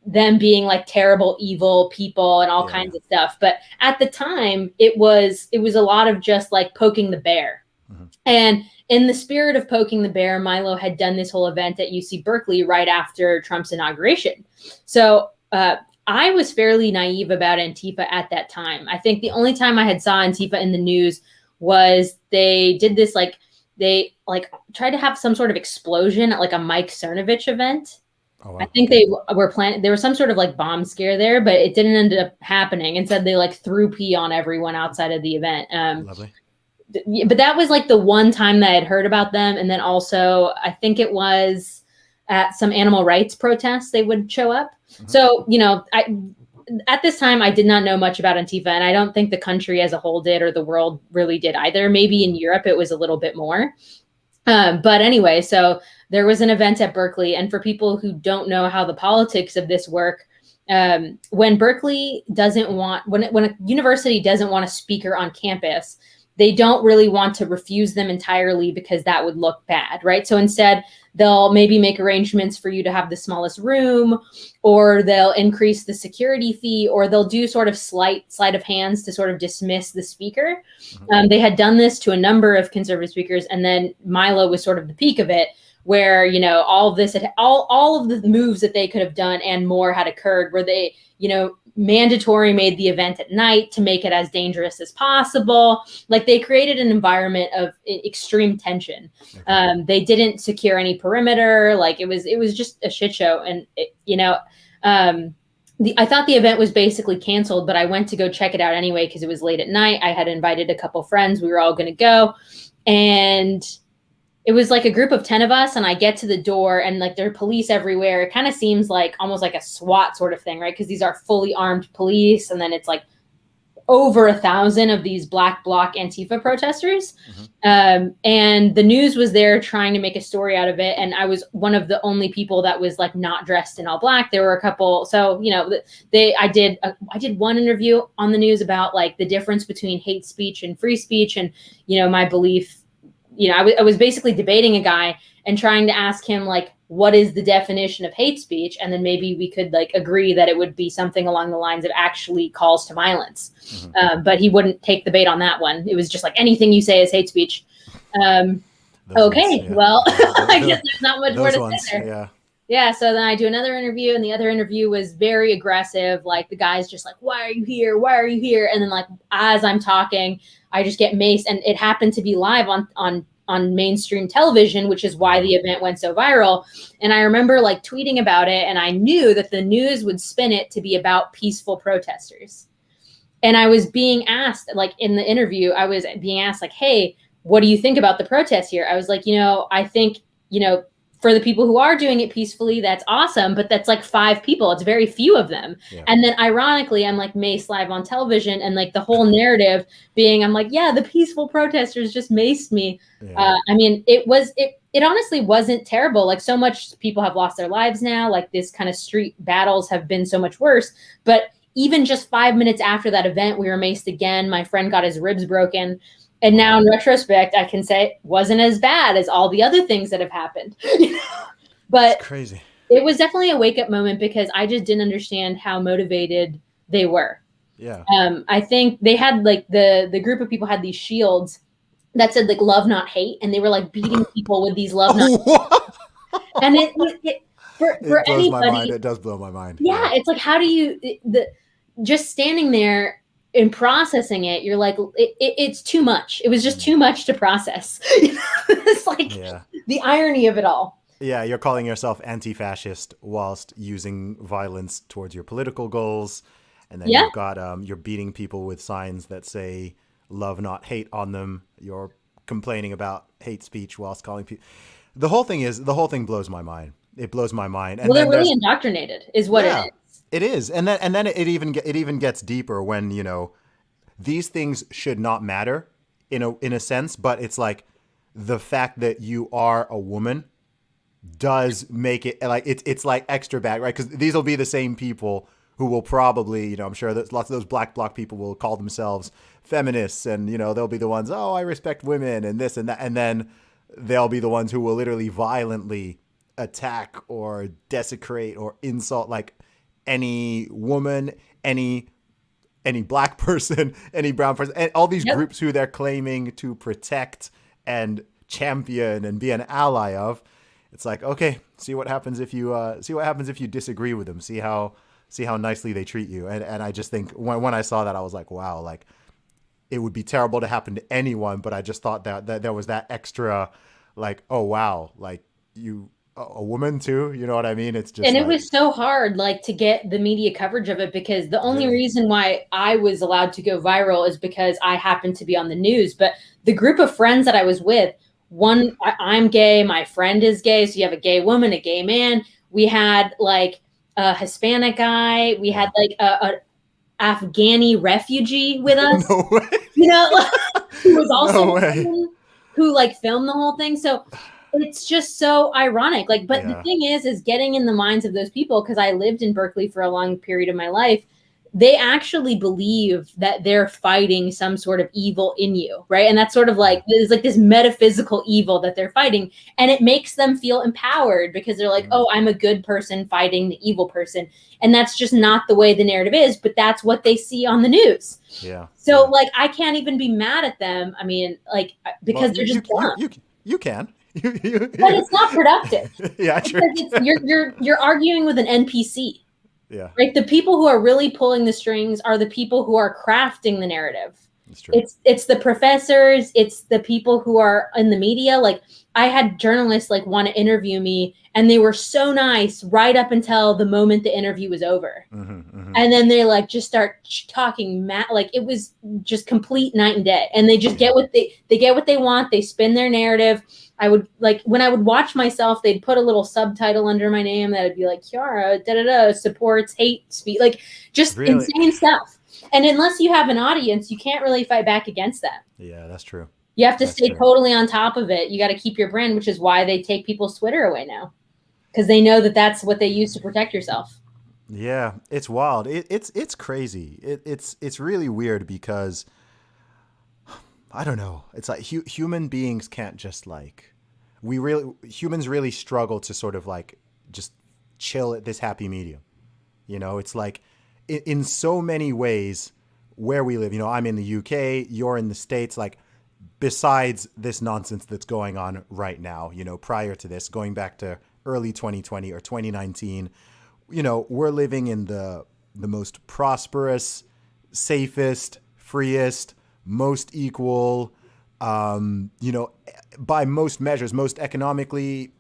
them being terrible, evil people and all kinds of stuff. But at the time, it was a lot of just poking the bear. Mm-hmm. And in the spirit of poking the bear, Milo had done this whole event at UC Berkeley right after Trump's inauguration. So I was fairly naive about Antifa at that time. I think the only time I had saw Antifa in the news was they did this they tried to have some sort of explosion at a Mike Cernovich event. Oh, wow. I think they were planning. There was some sort of bomb scare there, but it didn't end up happening. Instead, they threw pee on everyone outside of the event. Lovely. But that was the one time that I had heard about them. And then also, I think it was at some animal rights protests they would show up. Mm-hmm. So, at this time, I did not know much about Antifa, and I don't think the country as a whole did, or the world really did either. Maybe in Europe, it was a little bit more. But anyway, so there was an event at Berkeley. And for people who don't know how the politics of this work, when Berkeley when a university doesn't want a speaker on campus, they don't really want to refuse them entirely because that would look bad, right? So instead, they'll maybe make arrangements for you to have the smallest room, or they'll increase the security fee, or they'll do sort of sleight of hands to sort of dismiss the speaker. Mm-hmm. They had done this to a number of conservative speakers, and then Milo was sort of the peak of it, where all of this all of the moves that they could have done and more had occurred, where they mandatory made the event at night to make it as dangerous as possible. They created an environment of extreme tension. Okay. They didn't secure any perimeter. It was just a shit show. And I thought the event was basically canceled, but I went to go check it out anyway because it was late at night. I had invited a couple friends. We were all going to go, and it was a group of 10 of us, and I get to the door and there are police everywhere. It kind of seems almost like a SWAT sort of thing, right? Because these are fully armed police. And then it's over 1,000 of these Black Bloc Antifa protesters. And the news was there trying to make a story out of it. And I was one of the only people that was like not dressed in all black. There were a couple. So, you know, I did one interview on the news about like the difference between hate speech and free speech. And, you know, my belief, you know, I was basically debating a guy and trying to ask him like, what is the definition of hate speech? And then maybe we could like agree that it would be something along the lines of actually calls to violence. But he wouldn't take the bait on that one. It was just like anything you say is hate speech. Okay, ones, yeah. Well, I guess there's not much more to say there. Yeah, so then I do another interview, and the other interview was very aggressive. Like the guy's just like, "Why are you here? Why are you here?" And then like as I'm talking, I just get maced, and it happened to be live on mainstream television, which is why the event went so viral. And I remember like tweeting about it, and I knew that the news would spin it to be about peaceful protesters. And I was being asked, like in the interview, I was being asked like, "Hey, what do you think about the protest here?" I was like, you know, I think, you know, for the people who are doing it peacefully, that's awesome, but that's like 5 people. It's very few of them. Yeah. And then ironically, I'm like maced live on television, and like the whole narrative being, I'm like, yeah, the peaceful protesters just maced me. Yeah. I mean, it honestly wasn't terrible. Like so much people have lost their lives now. Like this kind of street battles have been so much worse. But even just 5 minutes after that event, we were maced again. My friend got his ribs broken. And now in retrospect, I can say it wasn't as bad as all the other things that have happened. But it's crazy. It was definitely a wake-up moment because I just didn't understand how motivated they were. Yeah. I think they had like the group of people had these shields that said like love not hate, and they were like beating people with these love not hate. And it for blows anybody, my mind. It does blow my mind. Yeah, it's like how do you just standing there in processing it, you're like, it's too much. It was just too much to process. It's like the irony of it all. Yeah, you're calling yourself anti-fascist whilst using violence towards your political goals. And then you've got, you're beating people with signs that say love, not hate on them. You're complaining about hate speech whilst calling people. The whole thing blows my mind. It blows my mind. And well, they're really indoctrinated is what it is. It is. And then it even gets deeper when, you know, these things should not matter in a sense, but it's like the fact that you are a woman does make it like it's like extra bad, right? Because these will be the same people who will probably, you know, I'm sure that lots of those Black Bloc people will call themselves feminists, and, you know, they'll be the ones, oh, I respect women and this and that. And then they'll be the ones who will literally violently attack or desecrate or insult like any woman, any black person, any brown person, and all these groups who they're claiming to protect and champion and be an ally of. It's like, okay, see what happens if you disagree with them. See how nicely they treat you. And I just think when I saw that, I was like, wow, like it would be terrible to happen to anyone. But I just thought that there was that extra, like, oh wow, like you. A woman too, you know what I mean? It's just, and it was so hard like to get the media coverage of it, because the only reason why I was allowed to go viral is because I happened to be on the news. But the group of friends that I was with, I'm gay, my friend is gay, so you have a gay woman, a gay man. We had like a Hispanic guy, we had like a Afghani refugee with us. No way. You know, who was also who like filmed the whole thing. So it's just so ironic. Like, but the thing is getting in the minds of those people, because I lived in Berkeley for a long period of my life, they actually believe that they're fighting some sort of evil in you, right? And that's sort of like, there's like this metaphysical evil that they're fighting, and it makes them feel empowered because they're like, oh, I'm a good person fighting the evil person. And that's just not the way the narrative is, but that's what they see on the news. Yeah. So like, I can't even be mad at them. I mean, like, because they're just dumb. You can. But it's not productive. Yeah, true. You're arguing with an NPC. Yeah. Right. The people who are really pulling the strings are the people who are crafting the narrative. That's true. It's the professors. It's the people who are in the media. Like I had journalists like want to interview me, and they were so nice right up until the moment the interview was over. And then they like just start talking like it was just complete night and day. And they just get what they get what they want. They spin their narrative. I would like when I would watch myself, they'd put a little subtitle under my name that'd be like Kiara supports hate speech, like just insane stuff. And unless you have an audience, you can't really fight back against that. Yeah, that's true. You have to stay totally on top of it. You got to keep your brand, which is why they take people's Twitter away now, because they know that that's what they use to protect yourself. Yeah, it's wild. It's crazy. It's really weird because I don't know. It's like human beings can't just like humans really struggle to sort of like just chill at this happy medium. You know, it's like in so many ways where we live. You know, I'm in the UK, you're in the States. Like, besides this nonsense that's going on right now, you know, prior to this, going back to early 2020 or 2019, you know, we're living in the most prosperous, safest, freest, most equal, you know, by most measures, most economically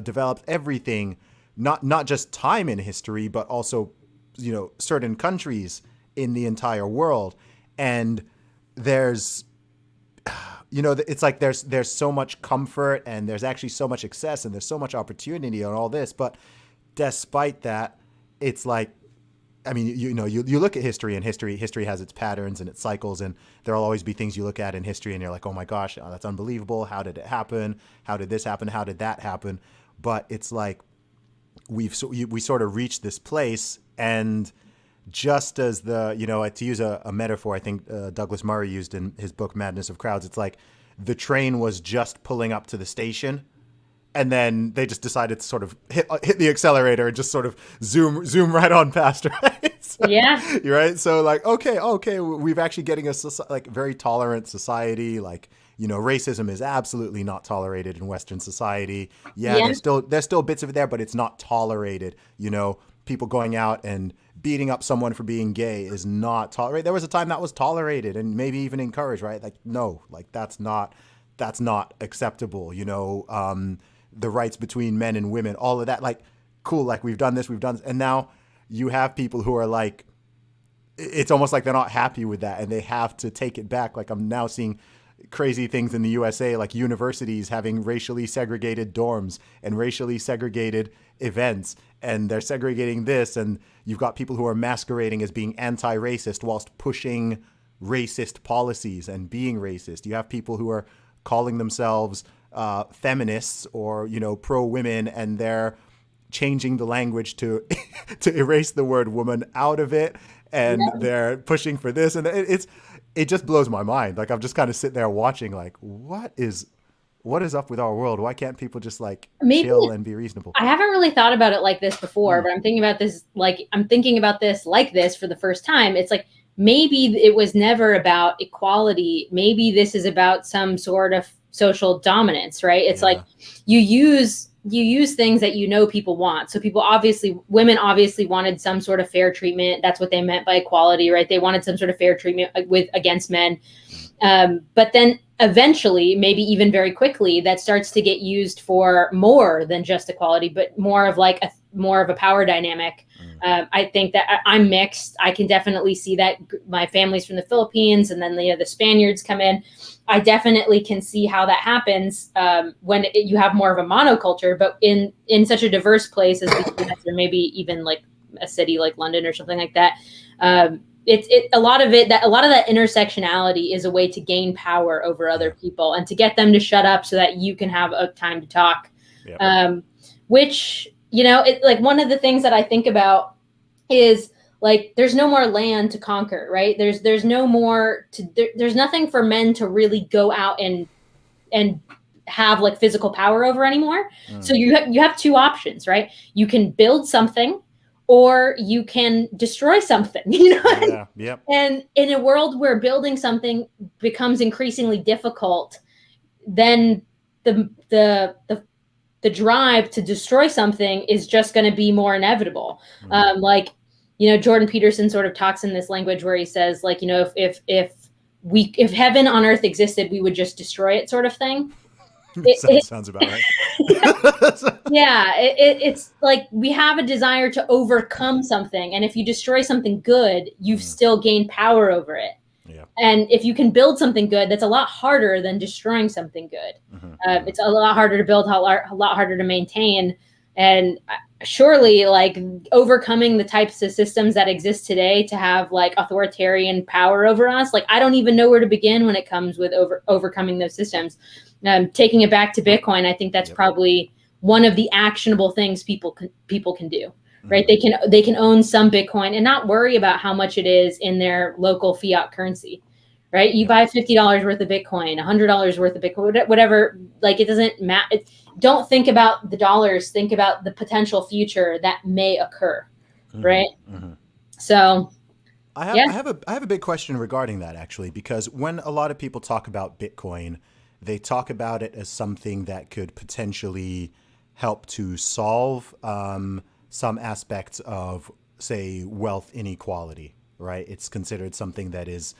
developed, everything, not just time in history, but also, you know, certain countries in the entire world. And there's, you know, it's like there's so much comfort, and there's actually so much success, and there's so much opportunity and all this. But despite that, it's like, I mean, you know, you look at history, and history has its patterns and its cycles, and there'll always be things you look at in history and you're like, oh my gosh, that's unbelievable. How did it happen? How did this happen? How did that happen? But it's like we sort of reached this place, and just as the, you know, to use a metaphor I think Douglas Murray used in his book Madness of Crowds, it's like the train was just pulling up to the station, and then they just decided to sort of hit the accelerator and just sort of zoom right on past, right? So, yeah. Right. So like, okay, we've actually getting a like very tolerant society. Like, you know, racism is absolutely not tolerated in Western society. Yeah. There's still bits of it there, but it's not tolerated. You know, people going out and beating up someone for being gay is not tolerated. There was a time that was tolerated and maybe even encouraged, right? Like, no, like that's not acceptable. You know, the rights between men and women, all of that, like, cool. Like, we've done this. And now you have people who are like, it's almost like they're not happy with that and they have to take it back. Like, I'm now seeing crazy things in the USA, like universities having racially segregated dorms and racially segregated events, and they're segregating this, and you've got people who are masquerading as being anti-racist whilst pushing racist policies and being racist. You have people who are calling themselves feminists or, you know, pro-women, and they're changing the language to to erase the word woman out of it, and they're pushing for this, and it just blows my mind. Like, I'm just kind of sitting there watching, like, what is up with our world? Why can't people just like chill and be reasonable? I haven't really thought about it like this before, but I'm thinking about this like this for the first time. It's like, maybe it was never about equality. Maybe this is about some sort of social dominance, right? It's like you use things that, you know, people want. So women obviously wanted some sort of fair treatment. That's what they meant by equality, right? They wanted some sort of fair treatment against men. But then eventually, maybe even very quickly, that starts to get used for more than just equality, but more of like more of a power dynamic. I think that I'm mixed. I can definitely see that. My family's from the Philippines, and then the Spaniards come in. I definitely can see how that happens when you have more of a monoculture, but in such a diverse place as the US, or maybe even like a city like London or something like that. A lot of that intersectionality is a way to gain power over other people and to get them to shut up so that you can have a time to talk. Which, you know, like one of the things that I think about is like, there's no more land to conquer, right? There's no more there's nothing for men to really go out and have like physical power over anymore. So you have two options, right? You can build something, or you can destroy something, you know? And in a world where building something becomes increasingly difficult, then the drive to destroy something is just going to be more inevitable. Like, you know, Jordan Peterson sort of talks in this language where he says, like, you know, if heaven on earth existed, we would just destroy it, sort of thing. Sounds about right. It's like we have a desire to overcome something, and if you destroy something good, you've still gained power over it. And if you can build something good, that's a lot harder than destroying something good. It's a lot harder to build, a lot harder to maintain. And surely like overcoming the types of systems that exist today to have like authoritarian power over us, like I don't even know where to begin when it comes with overcoming those systems. Taking it back to Bitcoin, I think that's probably one of the actionable things people can do, right? They can own some Bitcoin and not worry about how much it is in their local fiat currency, right? You buy $50 worth of Bitcoin, $100 worth of Bitcoin, whatever, like it doesn't matter. Don't think about the dollars, think about the potential future that may occur, right? So I have a big question regarding that, actually, because when a lot of people talk about Bitcoin, they talk about it as something that could potentially help to solve some aspects of, say, wealth inequality, right? It's considered something that is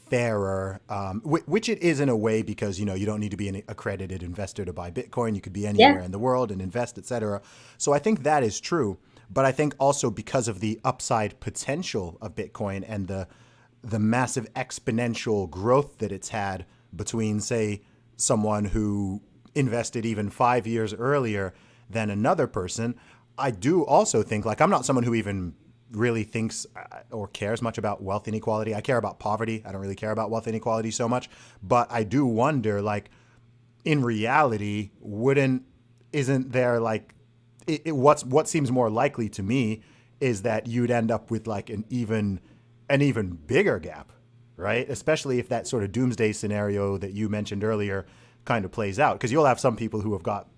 fairer, which it is in a way, because you don't need to be an accredited investor to buy Bitcoin. You could be anywhere in the world and invest, etc. So I think that is true, but I think also because of the upside potential of Bitcoin and the massive exponential growth that it's had between, say, someone who invested even 5 years earlier than another person, I do also think, like, I'm not someone who even really thinks or cares much about wealth inequality. I care about poverty. I don't really care about wealth inequality so much. But I do wonder, like, in reality, isn't there like what seems more likely to me is that you'd end up with like an even bigger gap, right? Especially if that sort of doomsday scenario that you mentioned earlier kind of plays out, because you'll have some people who have got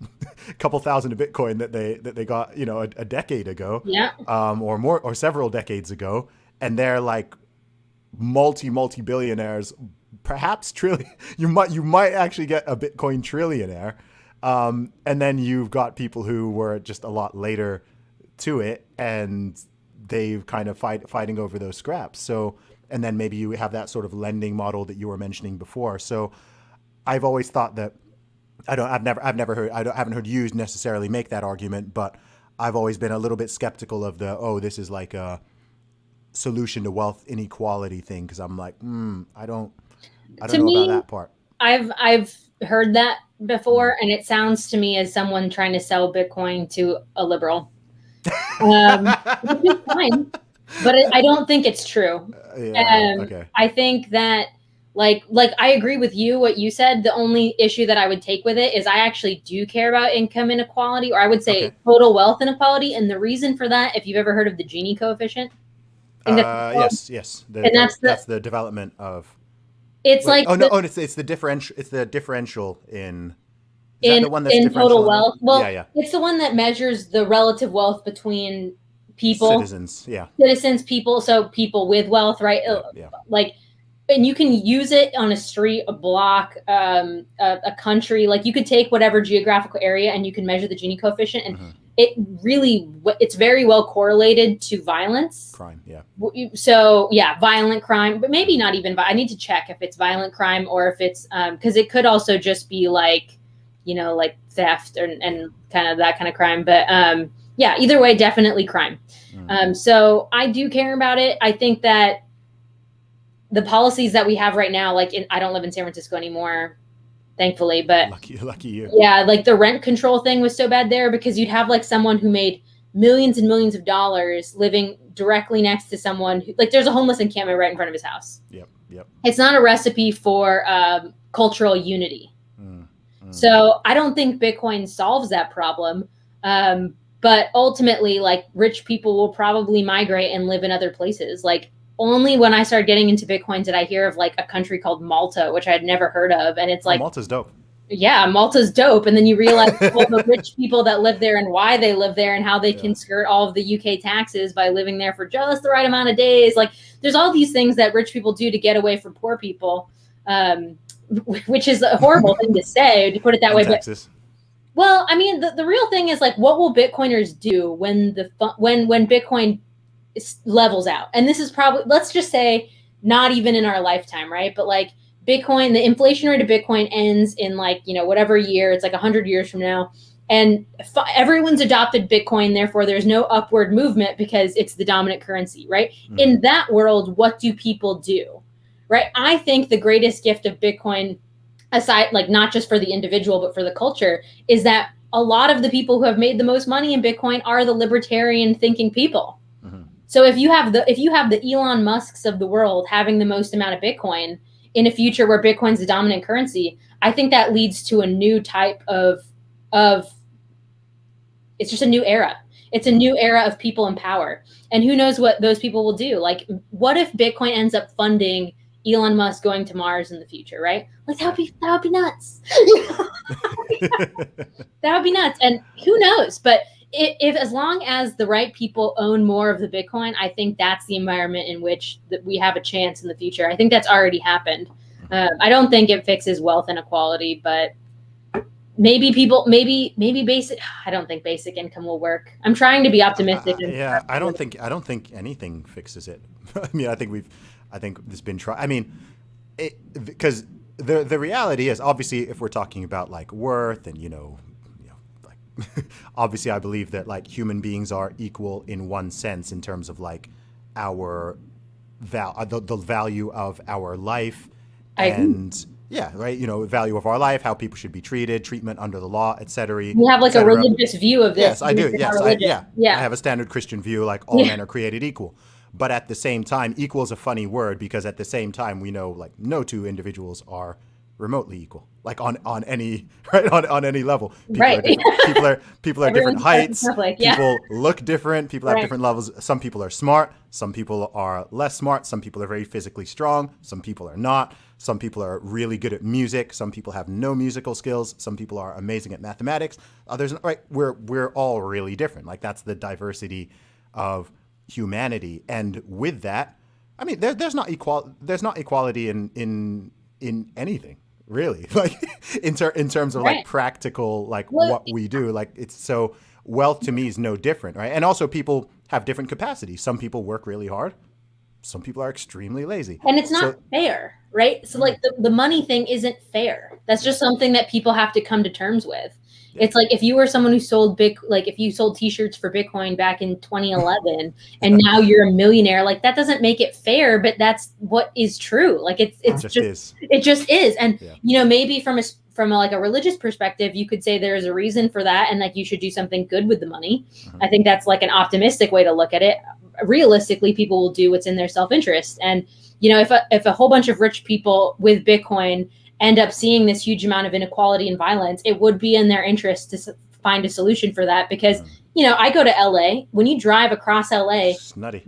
a couple thousand of Bitcoin that they got a decade ago, or more, or several decades ago, and they're like multi billionaires, perhaps trillion. You might actually get a Bitcoin trillionaire, and then you've got people who were just a lot later to it, and they've kind of fighting over those scraps. So, and then maybe you have that sort of lending model that you were mentioning before. So I've always thought that I haven't heard you necessarily make that argument, but I've always been a little bit skeptical of this is like a solution to wealth inequality thing, because I'm like, I don't know about that part. I've heard that before, and it sounds to me as someone trying to sell Bitcoin to a liberal, which is fine, but I don't think it's true. Okay. I think that like I agree with you, what you said. The only issue that I would take with it is I actually do care about income inequality, or I would say total wealth inequality. And the reason for that, if you've ever heard of the Gini coefficient. Yes. That's the development of. It's the differential. It's the differential in. Is that the one that's in total wealth? Well, yeah. It's the one that measures the relative wealth between people, citizens, people. So people with wealth, right? Yeah. Like. And you can use it on a street, a block, a country. Like you could take whatever geographical area and you can measure the Gini coefficient, and it's very well correlated to violence. Crime, yeah. So violent crime, but maybe not even. I need to check if it's violent crime or if it's because it could also just be like, like theft and kind of that kind of crime. But either way, definitely crime. So I do care about it. I think that the policies that we have right now, like I don't live in San Francisco anymore, thankfully, but lucky you. Yeah, like the rent control thing was so bad there, because you'd have like someone who made millions and millions of dollars living directly next to someone who, like, there's a homeless encampment right in front of his house. Yep. It's not a recipe for cultural unity. So I don't think Bitcoin solves that problem. But ultimately, like, rich people will probably migrate and live in other places. Like, only when I started getting into Bitcoin did I hear of like a country called Malta, which I had never heard of. And it's like, Malta's dope. Yeah, Malta's dope. And then you realize all the rich people that live there and why they live there and how they can skirt all of the UK taxes by living there for just the right amount of days. Like, there's all these things that rich people do to get away from poor people, which is a horrible thing to say, to put it that way. Taxes. But, well, I mean, the real thing is, like, what will Bitcoiners do when Bitcoin levels out? And this is probably, let's just say, not even in our lifetime, right? But like Bitcoin, the inflation rate of Bitcoin ends in like, whatever year, it's like 100 years from now. And everyone's adopted Bitcoin. Therefore, there's no upward movement because it's the dominant currency, right? In that world, what do people do, right? I think the greatest gift of Bitcoin, aside, like, not just for the individual, but for the culture, is that a lot of the people who have made the most money in Bitcoin are the libertarian thinking people. Mm-hmm. So if you have the Elon Musks of the world having the most amount of Bitcoin in a future where Bitcoin's the dominant currency, I think that leads to a new type of it's just a new era. It's a new era of people in power. And who knows what those people will do? Like, what if Bitcoin ends up funding Elon Musk going to Mars in the future, right? Like that would be nuts. That would be nuts. And who knows? But if as long as the right people own more of the Bitcoin, I think that's the environment in which we have a chance in the future. I think that's already happened. I don't think it fixes wealth inequality, but maybe basic. I don't think basic income will work. I'm trying to be optimistic. Yeah, I don't think anything fixes it. I mean, I think there's been I mean, because the reality is, obviously, if we're talking about like worth and like obviously I believe that like human beings are equal in one sense in terms of like our the value of our life and yeah, right. Value of our life, how people should be treated, treatment under the law, etc. You have like a religious view of this. Yes, I do. Yes, I have a standard Christian view, like all men are created equal. But at the same time, equal is a funny word because at the same time, we know like no two individuals are remotely equal, like on any on any level. People are different heights. People look different. People have different levels. Some people are smart. Some people are less smart. Some people are very physically strong. Some people are not. Some people are really good at music. Some people have no musical skills. Some people are amazing at mathematics. Others, right? We're all really different. Like that's the diversity of humanity. And with that, I mean, there's not equality in anything. Really, like in terms of like practical, like what we do, like it's so wealth to me is no different, right? And also people have different capacities. Some people work really hard. Some people are extremely lazy. And it's not fair, right? So like the money thing isn't fair. That's just something that people have to come to terms with. Yeah. It's like if you were someone who sold if you sold t-shirts for Bitcoin back in 2011 and now you're a millionaire, like that doesn't make it fair, but that's what is true. Like it just is. And maybe from a religious perspective, you could say there's a reason for that and like you should do something good with the money. Mm-hmm. I think that's like an optimistic way to look at it. Realistically, people will do what's in their self-interest. And if a whole bunch of rich people with Bitcoin end up seeing this huge amount of inequality and violence, it would be in their interest to find a solution for that. Because, I go to LA. When you drive across LA, it's nutty.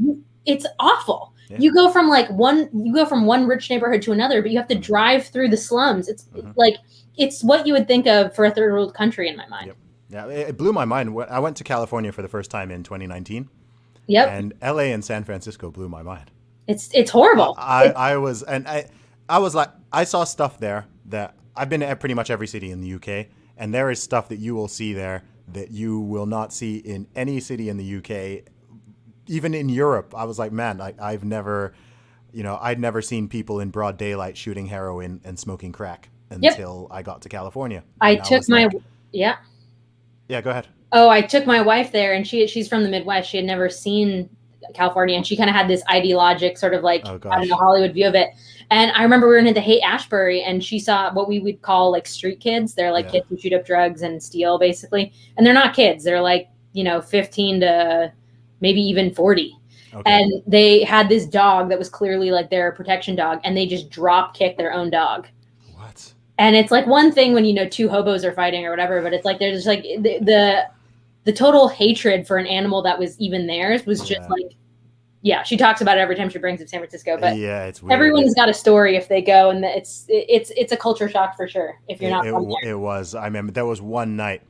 It's awful. Yeah. You go from one rich neighborhood to another, but you have to drive through the slums. It's like, it's what you would think of for a third world country in my mind. Yep. Yeah, it blew my mind. I went to California for the first time in 2019. Yep. And LA and San Francisco blew my mind. It's horrible. I was like, I saw stuff there that I've been to pretty much every city in the UK, and there is stuff that you will see there that you will not see in any city in the UK, even in Europe. I was like, man, I'd never seen people in broad daylight shooting heroin and smoking crack until I got to California. Yeah, go ahead. Oh, I took my wife there, and she's from the Midwest. She had never seen California, and she kind of had this ideologic sort of like, I don't know, Hollywood view of it. And I remember we were in the Haight-Ashbury, and she saw what we would call like street kids. They're like kids who shoot up drugs and steal, basically. And they're not kids. They're like, 15 to maybe even 40. Okay. And they had this dog that was clearly like their protection dog, and they just drop kicked their own dog. What? And it's like one thing when, two hobos are fighting or whatever, but it's like there's just like the total hatred for an animal that was even theirs was just like, she talks about it every time she brings up San Francisco. But it's weird. Everyone's got a story if they go, and it's a culture shock for sure if you're not from there. It was. I remember there was one night,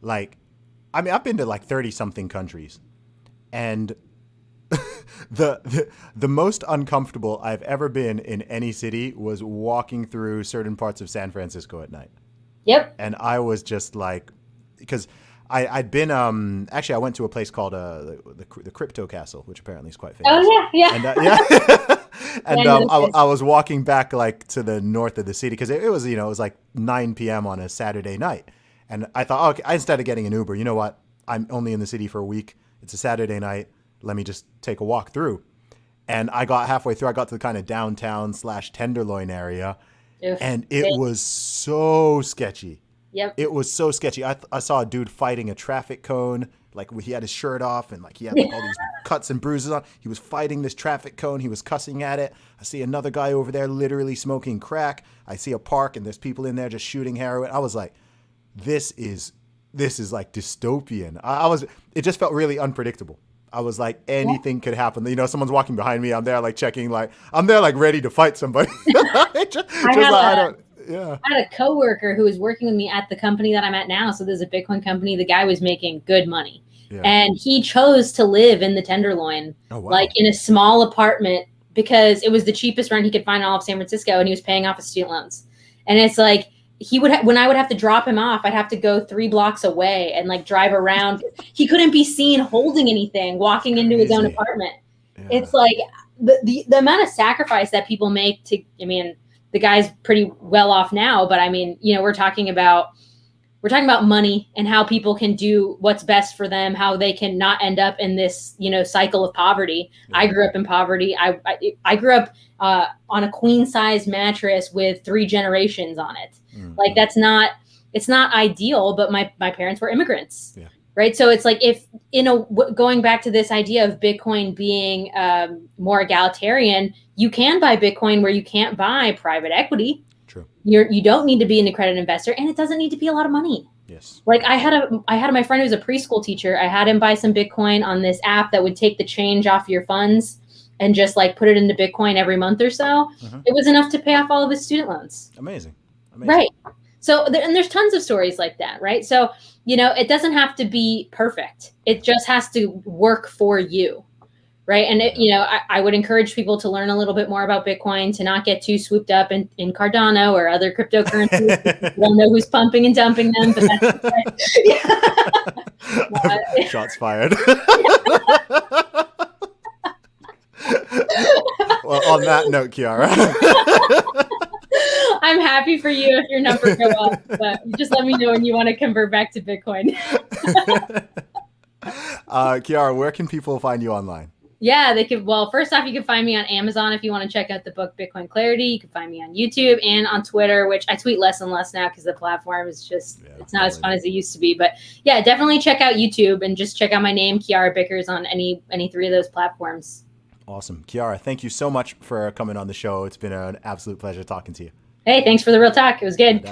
like, I mean, I've been to like 30 something countries, and the most uncomfortable I've ever been in any city was walking through certain parts of San Francisco at night. Yep. And I was just like, because I'd been actually I went to a place called the Crypto Castle, which apparently is quite famous. Oh yeah. And, I was walking back like to the north of the city because it was like 9 p.m. on a Saturday night, and I thought, okay, instead of getting an Uber, you know what? I'm only in the city for a week. It's a Saturday night. Let me just take a walk through. And I got halfway through. I got to the kind of downtown / Tenderloin area, and it was so sketchy. Yep. It was so sketchy. I saw a dude fighting a traffic cone. Like he had his shirt off and like he had like all these cuts and bruises on. He was fighting this traffic cone. He was cussing at it. I see another guy over there literally smoking crack. I see a park and there's people in there just shooting heroin. I was like, this is like dystopian. It just felt really unpredictable. I was like, anything could happen. You know, someone's walking behind me. I'm there like checking, like I'm there like ready to fight somebody. I had a coworker who was working with me at the company that I'm at now. So there's a Bitcoin company. The guy was making good money. Yeah. And he chose to live in the Tenderloin, like in a small apartment, because it was the cheapest rent he could find in all of San Francisco, and he was paying off his student loans. And it's like when I would have to drop him off, I'd have to go 3 blocks away and like drive around. He couldn't be seen holding anything, walking into his own apartment. Yeah. It's like the amount of sacrifice that people make to. I mean, the guy's pretty well off now, but I mean, you know, we're talking about money and how people can do what's best for them, how they can not end up in this, you know, cycle of poverty. Yeah. I grew up in poverty. I grew up on a queen size mattress with 3 generations on it. Mm-hmm. Like it's not ideal, but my parents were immigrants. Yeah. Right. So it's like if, going back to this idea of Bitcoin being more egalitarian, you can buy Bitcoin where you can't buy private equity. True. You don't need to be an accredited investor, and it doesn't need to be a lot of money. Yes. Like I had my friend who's a preschool teacher. I had him buy some Bitcoin on this app that would take the change off your funds and just like put it into Bitcoin every month or so. Mm-hmm. It was enough to pay off all of his student loans. Amazing. Right. So, and there's tons of stories like that, right? So, you know, it doesn't have to be perfect. It just has to work for you, right? And, I would encourage people to learn a little bit more about Bitcoin, to not get too swooped up in Cardano or other cryptocurrencies. We don't know who's pumping and dumping them, but that's Shots fired. Well, on that note, Kiara. I'm happy for you if your numbers go up, but just let me know when you want to convert back to Bitcoin. Kiara, where can people find you online? Yeah, they could. Well, first off, you can find me on Amazon if you want to check out the book Bitcoin Clarity. You can find me on YouTube and on Twitter, which I tweet less and less now because the platform is just, it's not as fun as it used to be. But yeah, definitely check out YouTube and just check out my name, Kiara Bickers, on any 3 of those platforms. Awesome. Kiara, thank you so much for coming on the show. It's been an absolute pleasure talking to you. Hey, thanks for the real talk. It was good.